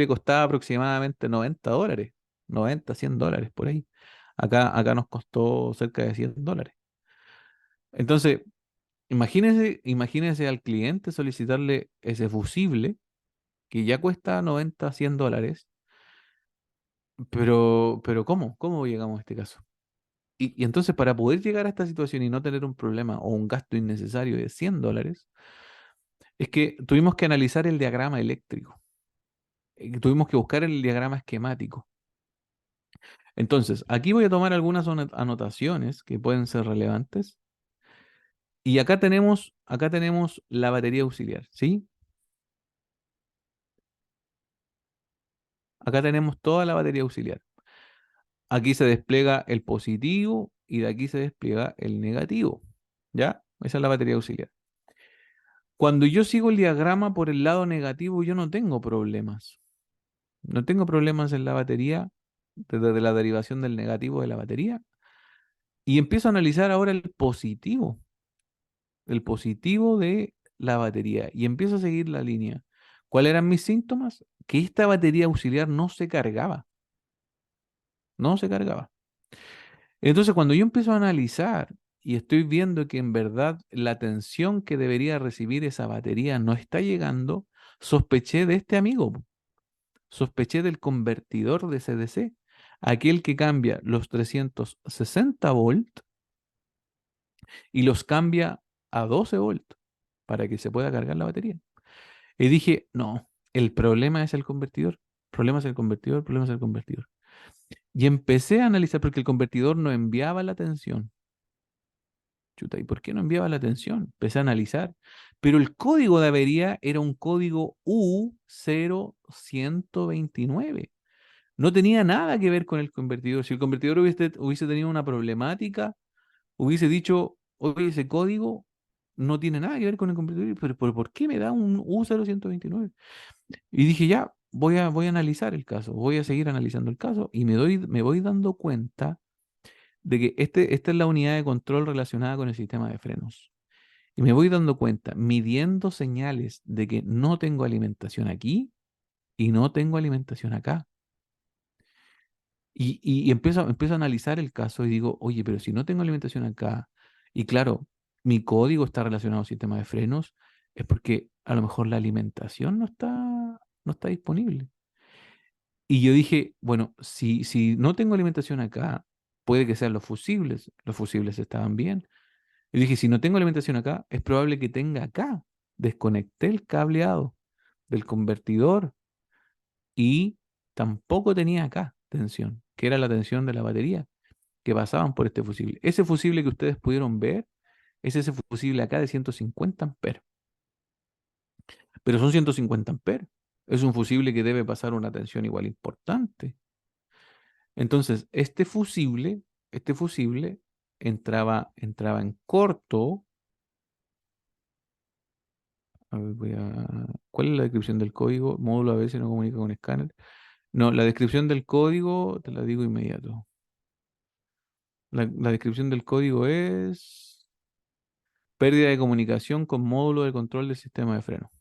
costaba aproximadamente $90, 90, $100 por ahí. Acá nos costó cerca de $100. Entonces, imagínese al cliente solicitarle ese fusible que ya cuesta 90, $100, pero ¿cómo? ¿Cómo llegamos a este caso? Y entonces para poder llegar a esta situación y no tener un problema o un gasto innecesario de $100, es que tuvimos que analizar el diagrama eléctrico, tuvimos que buscar el diagrama esquemático. Entonces, aquí voy a tomar algunas anotaciones que pueden ser relevantes. Y acá tenemos la batería auxiliar, ¿sí? Acá tenemos toda la batería auxiliar. Aquí se despliega el positivo y de aquí se despliega el negativo, ¿ya? Esa es la batería auxiliar. Cuando yo sigo el diagrama por el lado negativo, yo no tengo problemas. No tengo problemas en la batería, desde la derivación del negativo de la batería. Y empiezo a analizar ahora el positivo de la batería. Y empiezo a seguir la línea. ¿Cuáles eran mis síntomas? Que esta batería auxiliar no se cargaba. No se cargaba. Entonces, cuando yo empiezo a analizar y estoy viendo que en verdad la tensión que debería recibir esa batería no está llegando, sospeché de este amigo. Sospeché del convertidor de CDC, aquel que cambia los 360 volts y los cambia a 12 volts para que se pueda cargar la batería. Y dije, no, el problema es el convertidor. El problema es el convertidor, el problema es el convertidor. Y empecé a analizar porque el convertidor no enviaba la tensión. Chuta, ¿y por qué no enviaba la tensión? Empecé a analizar. Pero el código de avería era un código U0129. No tenía nada que ver con el convertidor. Si el convertidor hubiese tenido una problemática, hubiese dicho, oye, ese código no tiene nada que ver con el convertidor, pero ¿por qué me da un U0129? Y dije, ya, voy a analizar el caso, voy a seguir analizando el caso y me voy dando cuenta de que esta es la unidad de control relacionada con el sistema de frenos. Y me voy dando cuenta, midiendo señales de que no tengo alimentación aquí y no tengo alimentación acá. Y empiezo a analizar el caso y digo, oye, pero si no tengo alimentación acá, y claro, mi código está relacionado al sistema de frenos, es porque a lo mejor la alimentación no está disponible. Y yo dije, bueno, si no tengo alimentación acá, puede que sean los fusibles estaban bien. Y dije, si no tengo alimentación acá, es probable que tenga acá. Desconecté el cableado del convertidor y tampoco tenía acá tensión, que era la tensión de la batería, que pasaban por este fusible. Ese fusible que ustedes pudieron ver es ese fusible acá de 150 amperes. Pero son 150 amperes. Es un fusible que debe pasar una tensión igual importante. Entonces, este fusible entraba en corto. A ver, ¿cuál es la descripción del código? Módulo ABC no comunica con escáner. No, la descripción del código, te la digo inmediato. La descripción del código es pérdida de comunicación con módulo de control del sistema de freno.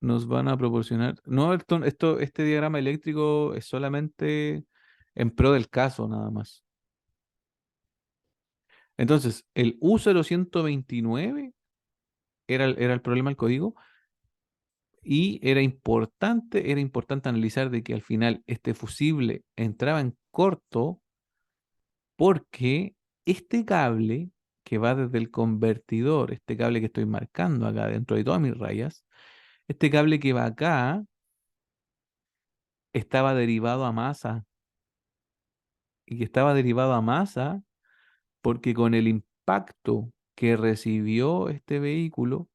Nos van a proporcionar. No, este diagrama eléctrico es solamente en pro del caso, nada más. Entonces, el U0129 era el problema del código y era importante analizar de que al final este fusible entraba en corto porque este cable que va desde el convertidor, este cable que estoy marcando acá dentro de todas mis rayas, este cable que va acá estaba derivado a masa y que estaba derivado a masa porque con el impacto que recibió este vehículo,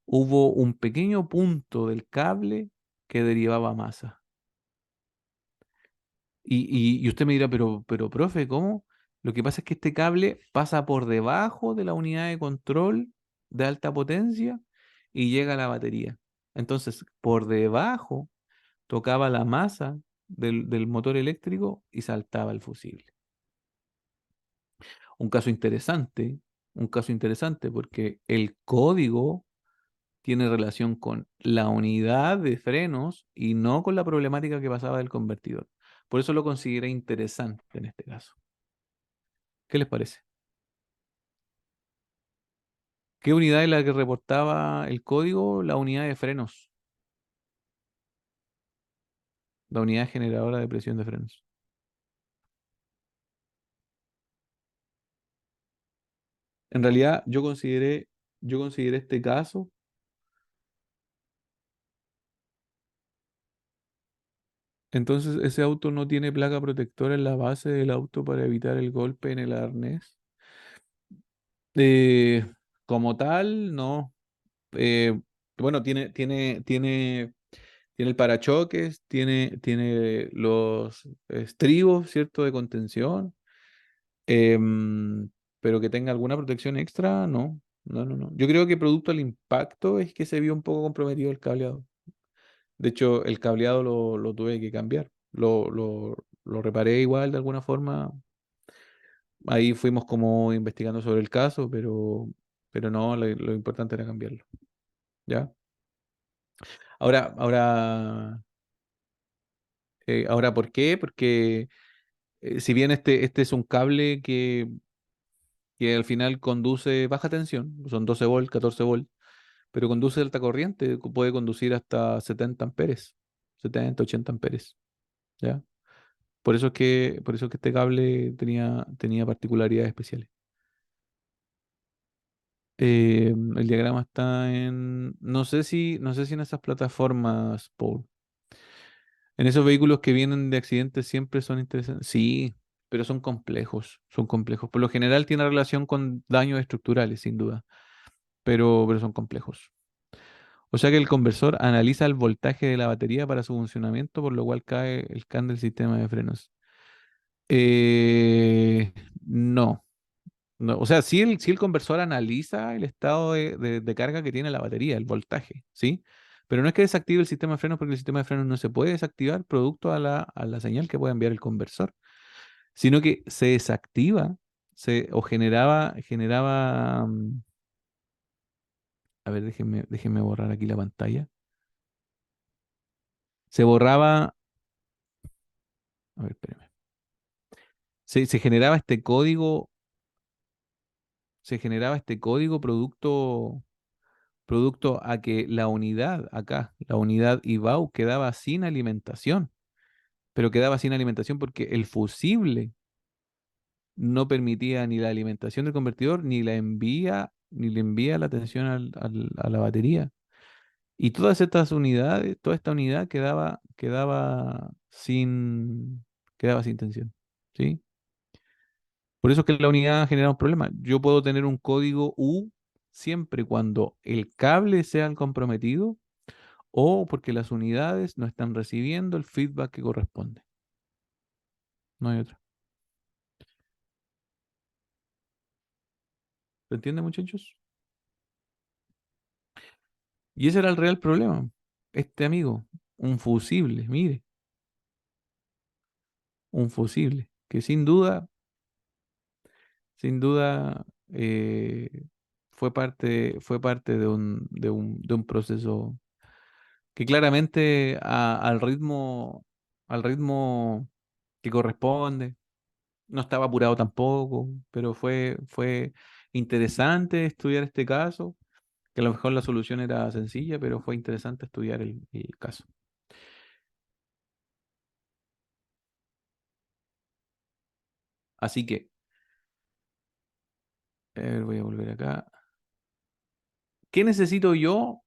hubo un pequeño punto del cable que derivaba masa. Y usted me dirá, pero profe, ¿cómo? Lo que pasa es que este cable pasa por debajo de la unidad de control de alta potencia y llega a la batería. Entonces, por debajo tocaba la masa del motor eléctrico y saltaba el fusible. Un caso interesante, un caso interesante porque el código tiene relación con la unidad de frenos y no con la problemática que pasaba del convertidor. Por eso lo consideré interesante en este caso. ¿Qué les parece? ¿Qué unidad es la que reportaba el código? La unidad de frenos. La unidad generadora de presión de frenos. En realidad, yo consideré este caso. Entonces, ese auto no tiene placa protectora en la base del auto para evitar el golpe en el arnés. Eh, Como tal, no. Eh, bueno, tiene el parachoques, tiene los estribos, ¿cierto? De contención. Pero que tenga alguna protección extra, no. No, no, no. Yo creo que producto del impacto es que se vio un poco comprometido el cableado. De hecho, el cableado lo tuve que cambiar. Lo reparé igual de alguna forma. Ahí fuimos como investigando sobre el caso, pero no, lo importante era cambiarlo. ¿Ya? Ahora, ahora, ¿por qué? Porque si bien este es un cable que al final conduce baja tensión, son 12 volts, 14 volts, pero conduce alta corriente, puede conducir hasta 70 amperes, 70, 80 amperes, ¿ya? Por eso es que este cable tenía particularidades especiales. El diagrama está no sé si en esas plataformas, Paul. En esos vehículos que vienen de accidentes siempre son interesantes. Sí, pero son complejos, son complejos. Por lo general tiene relación con daños estructurales, sin duda, pero son complejos. O sea que el conversor analiza el voltaje de la batería para su funcionamiento, por lo cual cae el can del sistema de frenos. No, no. O sea, sí el conversor analiza el estado de carga que tiene la batería, el voltaje, ¿sí? Pero no es que desactive el sistema de frenos porque el sistema de frenos no se puede desactivar producto a la señal que puede enviar el conversor, sino que se desactiva o generaba, a ver, déjenme borrar aquí la pantalla. Se borraba, a ver, espérenme. Se generaba este código, se generaba este código producto a que la unidad acá, la unidad IBAU quedaba sin alimentación, pero quedaba sin alimentación porque el fusible no permitía ni la alimentación del convertidor, ni le envía la tensión a la batería. Y todas estas unidades, toda esta unidad quedaba sin tensión, ¿sí? Por eso es que la unidad genera un problema. Yo puedo tener un código U siempre cuando el cable sea el comprometido o porque las unidades no están recibiendo el feedback que corresponde. No hay otra. ¿Se entiende, muchachos? Y ese era el real problema. Este amigo, un fusible, mire, un fusible, que sin duda, fue parte de un proceso que claramente al ritmo que corresponde, no estaba apurado tampoco, pero fue interesante estudiar este caso, que a lo mejor la solución era sencilla, pero fue interesante estudiar el caso. Así que, voy a volver acá. ¿Qué necesito yo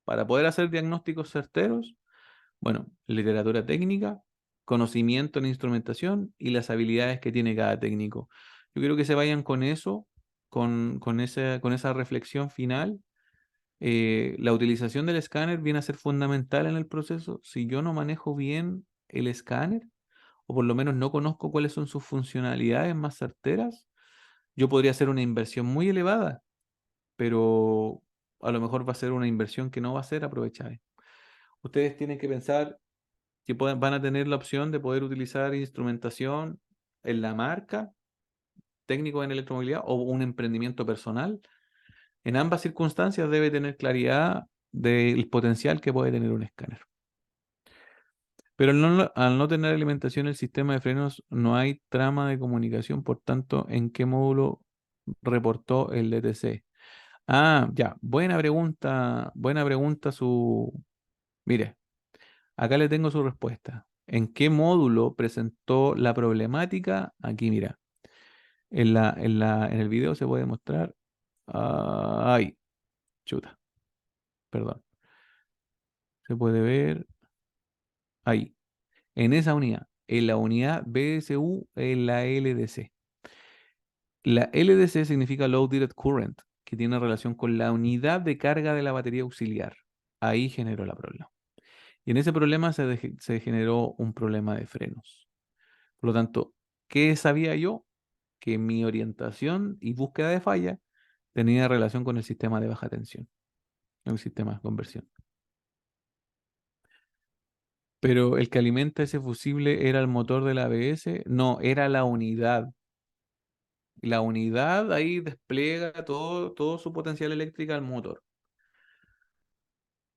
para poder hacer diagnósticos certeros? Bueno, literatura técnica, conocimiento en instrumentación y las habilidades que tiene cada técnico. Yo quiero que se vayan con eso, con esa reflexión final. La utilización del escáner viene a ser fundamental en el proceso. Si yo no manejo bien el escáner, o por lo menos no conozco cuáles son sus funcionalidades más certeras, yo podría hacer una inversión muy elevada, pero a lo mejor va a ser una inversión que no va a ser aprovechada. Ustedes tienen que pensar que van a tener la opción de poder utilizar instrumentación en la marca, técnico en electromovilidad o un emprendimiento personal. En ambas circunstancias debe tener claridad del potencial que puede tener un escáner. Pero al no tener alimentación el sistema de frenos, no hay trama de comunicación, por tanto, ¿en qué módulo reportó el DTC? Ah, ya, buena pregunta Mire, acá le tengo su respuesta. ¿En qué módulo presentó la problemática? Aquí, mira, en el video se puede mostrar. Ay, chuta, perdón. Se puede ver ahí, en esa unidad, en la unidad BSU, en la LDC. La LDC significa Low Direct Current, que tiene relación con la unidad de carga de la batería auxiliar. Ahí generó la problema. Y en ese problema se generó un problema de frenos. Por lo tanto, ¿qué sabía yo? Que mi orientación y búsqueda de falla tenía relación con el sistema de baja tensión, el sistema de conversión. Pero el que alimenta ese fusible era el motor del ABS, no, era la unidad. La unidad ahí despliega todo su potencial eléctrico al motor.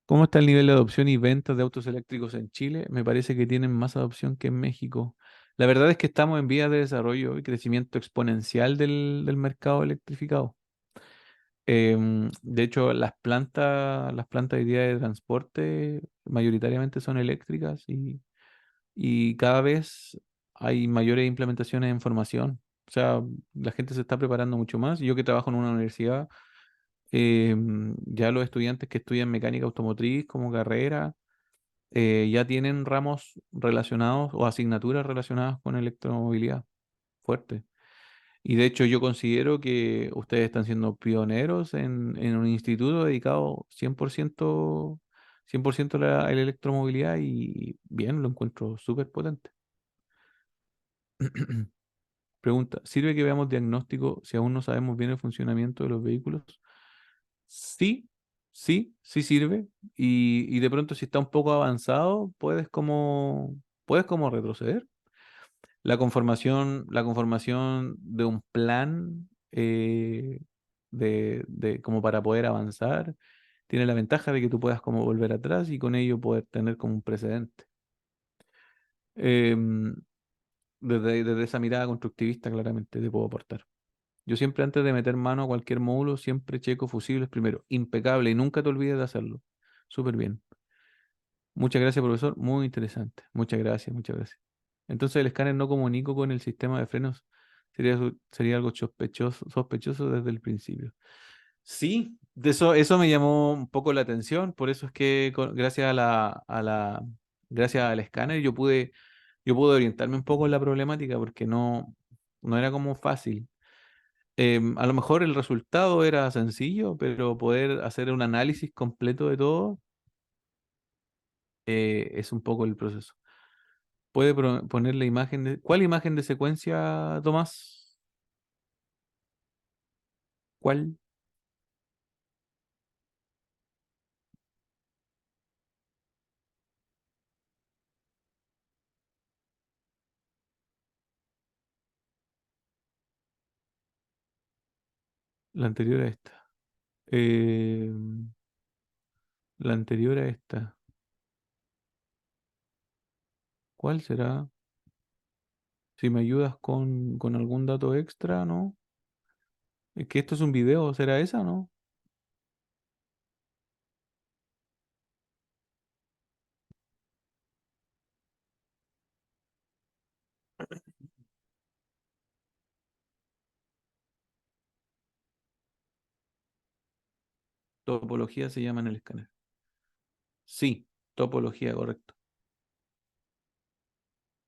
¿Cómo está el nivel de adopción y ventas de autos eléctricos en Chile? Me parece que tienen más adopción que en México. La verdad es que estamos en vías de desarrollo y crecimiento exponencial del mercado electrificado. De hecho, las plantas hoy día de transporte mayoritariamente son eléctricas y cada vez hay mayores implementaciones en formación. O sea, la gente se está preparando mucho más. Yo que trabajo en una universidad, ya los estudiantes que estudian mecánica automotriz como carrera, ya tienen ramos relacionados o asignaturas relacionadas con electromovilidad fuerte. Y de hecho yo considero que ustedes están siendo pioneros en un instituto dedicado 100% a la electromovilidad y bien, lo encuentro súper potente. Pregunta, ¿sirve que veamos diagnóstico si aún no sabemos bien el funcionamiento de los vehículos? Sí, sí sirve. Y de pronto si está un poco avanzado, puedes como retroceder. La conformación de un plan como para poder avanzar tiene la ventaja de que tú puedas como volver atrás y con ello poder tener como un precedente. Em, desde esa mirada constructivista claramente te puedo aportar. Yo siempre antes de meter mano a cualquier módulo, siempre checo fusibles primero. Impecable y nunca te olvides de hacerlo. Súper bien. Muchas gracias, profesor. Muy interesante. Muchas gracias, muchas gracias. Entonces el escáner no comunicó con el sistema de frenos. Sería algo sospechoso desde el principio. Sí, eso me llamó un poco la atención. Por eso es que gracias al escáner yo pude orientarme un poco en la problemática porque no era como fácil. A lo mejor el resultado era sencillo, pero poder hacer un análisis completo de todo es un poco el proceso. ¿Puede poner la imagen de... ¿Cuál imagen de secuencia, Tomás? ¿Cuál? La anterior a esta. Eh, la anterior a esta. ¿Cuál será? Si me ayudas con algún dato extra, ¿no? Es que esto es un video, ¿será esa, no? Topología se llama en el escáner. Sí, topología, correcto.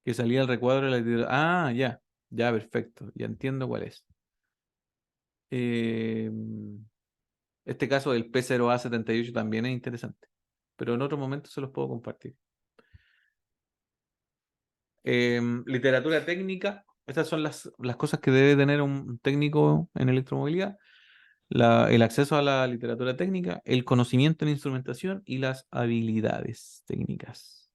Que salía el recuadro de la literatura. Ah, ya, ya, perfecto. Ya entiendo cuál es. Eh, este caso del P0A78 también es interesante, pero en otro momento se los puedo compartir. Literatura técnica, estas son las cosas que debe tener un técnico en electromovilidad. El acceso a la literatura técnica, el conocimiento en instrumentación y las habilidades técnicas.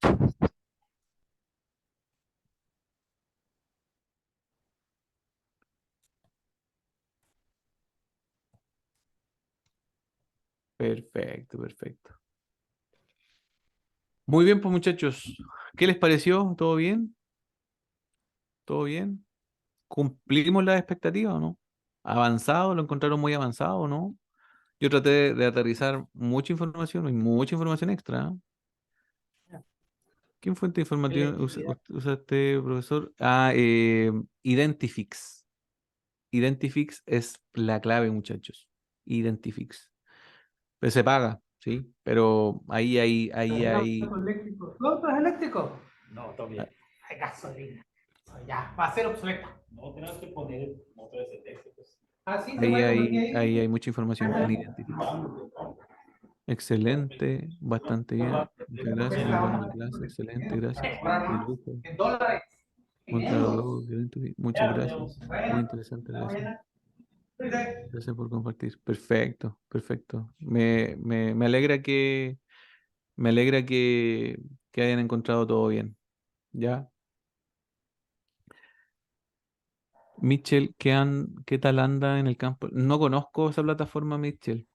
Perfecto, perfecto. Muy bien, pues muchachos, ¿qué les pareció? ¿Todo bien? ¿Todo bien? ¿Cumplimos las expectativas o no? ¿Avanzado? ¿Lo encontraron muy avanzado o no? Yo traté de aterrizar mucha información y mucha información extra. ¿Qué fuente informativa usaste, profesor? Identifix. Identifix es la clave, muchachos. Identifix. Pues se paga, ¿sí? Pero ahí. Eléctrico. ¿Tu auto es eléctrico? No, todavía. Hay gasolina. Ya, va a ser obsoleta. No, tenemos que poner motores eléctricos. Ah, sí, se Ahí puede convertir hay, ahí. ahí hay mucha información en Identifix. Excelente, bastante bien. Muchas gracias, muy buena la clase. Excelente, gracias. De lujo. En dólares. Muy En claro euros. todo. Muchas Ya lo tenemos. gracias. Muy Bueno, interesante la hasta clase. mañana. Cuídate. Gracias por compartir. Perfecto, perfecto. Me alegra que hayan encontrado todo bien. ¿Ya? Mitchell, ¿qué tal anda en el campo? No conozco esa plataforma, Mitchell.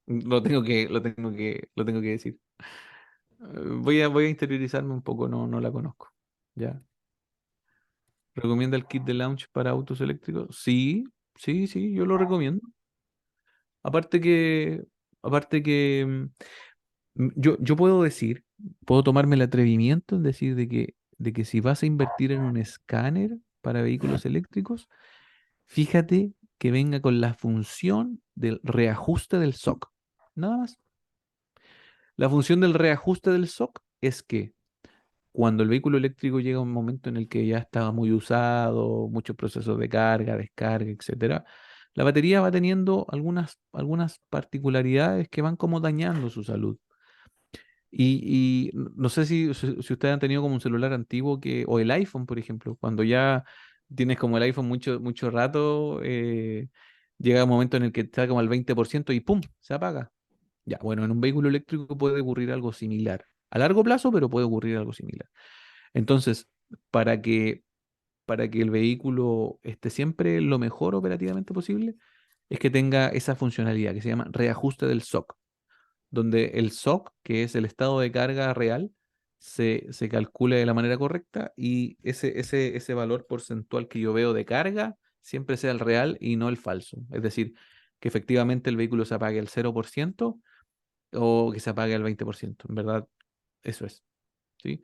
Lo tengo que decir. Voy a interiorizarme un poco, no la conozco. ¿Ya? ¿Recomienda el kit de launch para autos eléctricos? Sí, sí, sí, yo lo recomiendo. Aparte que, yo puedo tomarme el atrevimiento en decir de que si vas a invertir en un escáner para vehículos eléctricos, fíjate que venga con la función del reajuste del SOC. Nada más. La función del reajuste del SOC es que cuando el vehículo eléctrico llega a un momento en el que ya está muy usado, muchos procesos de carga, descarga, etcétera, la batería va teniendo algunas particularidades que van como dañando su salud. Y no sé si ustedes han tenido como un celular antiguo o el iPhone, por ejemplo, cuando ya tienes como el iPhone mucho, mucho rato, llega un momento en el que está como al 20% y ¡pum! Se apaga. Ya, bueno, en un vehículo eléctrico puede ocurrir algo similar. A largo plazo, pero puede ocurrir algo similar. Entonces, para que el vehículo esté siempre lo mejor operativamente posible, es que tenga esa funcionalidad que se llama reajuste del SOC, donde el SOC, que es el estado de carga real, se calcula de la manera correcta y ese valor porcentual que yo veo de carga siempre sea el real y no el falso. Es decir, que efectivamente el vehículo se apague al 0% o que se apague al 20%. En verdad, eso es. ¿Sí?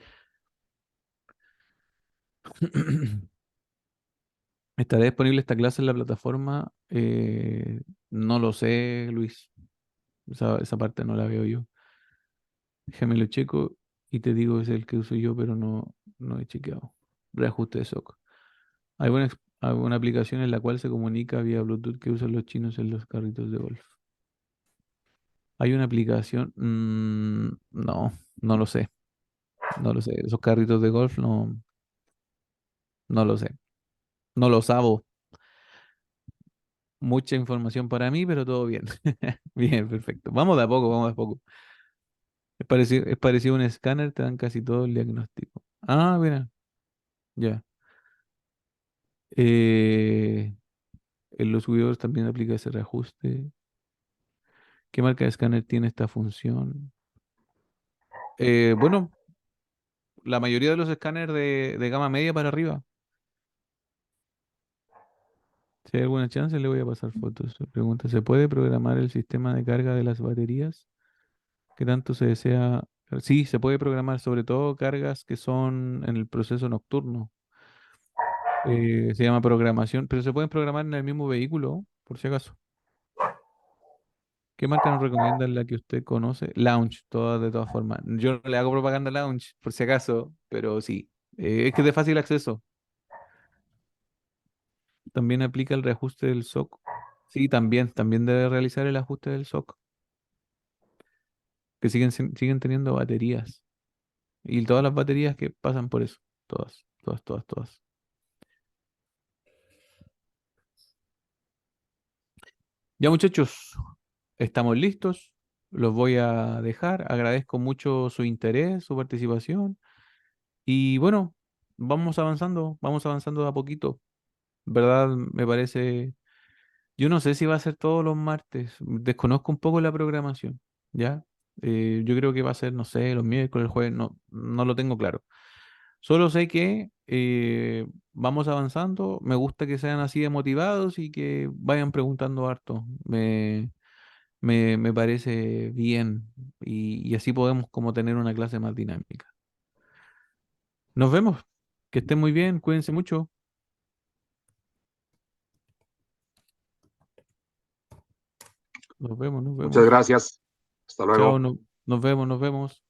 ¿Estará disponible esta clase en la plataforma? No lo sé, Luis. Esa parte no la veo yo. Déjame lo checo y te digo es el que uso yo, pero no he chequeado. Reajuste de SOC. alguna aplicación en la cual se comunica vía Bluetooth que usan los chinos en los carritos de golf? ¿Hay una aplicación? No, no lo sé. No lo sé. Esos carritos de golf no lo sé. No lo sabo. Mucha información para mí, pero todo bien. Bien, perfecto. Vamos de a poco, vamos de a poco. Es parecido a un escáner, te dan casi todo el diagnóstico. Ah, mira, ya. Eh, en los subidores también aplica ese reajuste. ¿Qué marca de escáner tiene esta función? Bueno, la mayoría de los escáneres de gama media para arriba. Si hay alguna chance, le voy a pasar fotos. Pregunta, ¿se puede programar el sistema de carga de las baterías? ¿Qué tanto se desea? Sí, se puede programar, sobre todo cargas que son en el proceso nocturno. Se llama programación, pero se pueden programar en el mismo vehículo, por si acaso. ¿Qué marca nos recomienda la que usted conoce? Launch, todas de todas formas. Yo no le hago propaganda a Launch, por si acaso, pero sí. Es que es de fácil acceso. También aplica el reajuste del SOC. Sí, también debe realizar el ajuste del SOC, que siguen teniendo baterías. Y todas las baterías que pasan por eso. Todas, todas, todas, todas. Ya muchachos, estamos listos. Los voy a dejar. Agradezco mucho su interés, su participación. Y bueno, vamos avanzando de a poquito. ¿Verdad? Me parece. Yo no sé si va a ser todos los martes. Desconozco un poco la programación. ¿Ya? Yo creo que va a ser, no sé, los miércoles, el jueves. No, no lo tengo claro. Solo sé que vamos avanzando. Me gusta que sean así de motivados y que vayan preguntando harto. Me parece bien y así podemos como tener una clase más dinámica. Nos vemos. Que estén muy bien. Cuídense mucho. Nos vemos, nos Muchas vemos. gracias. Hasta Chao, luego. nos vemos, nos vemos.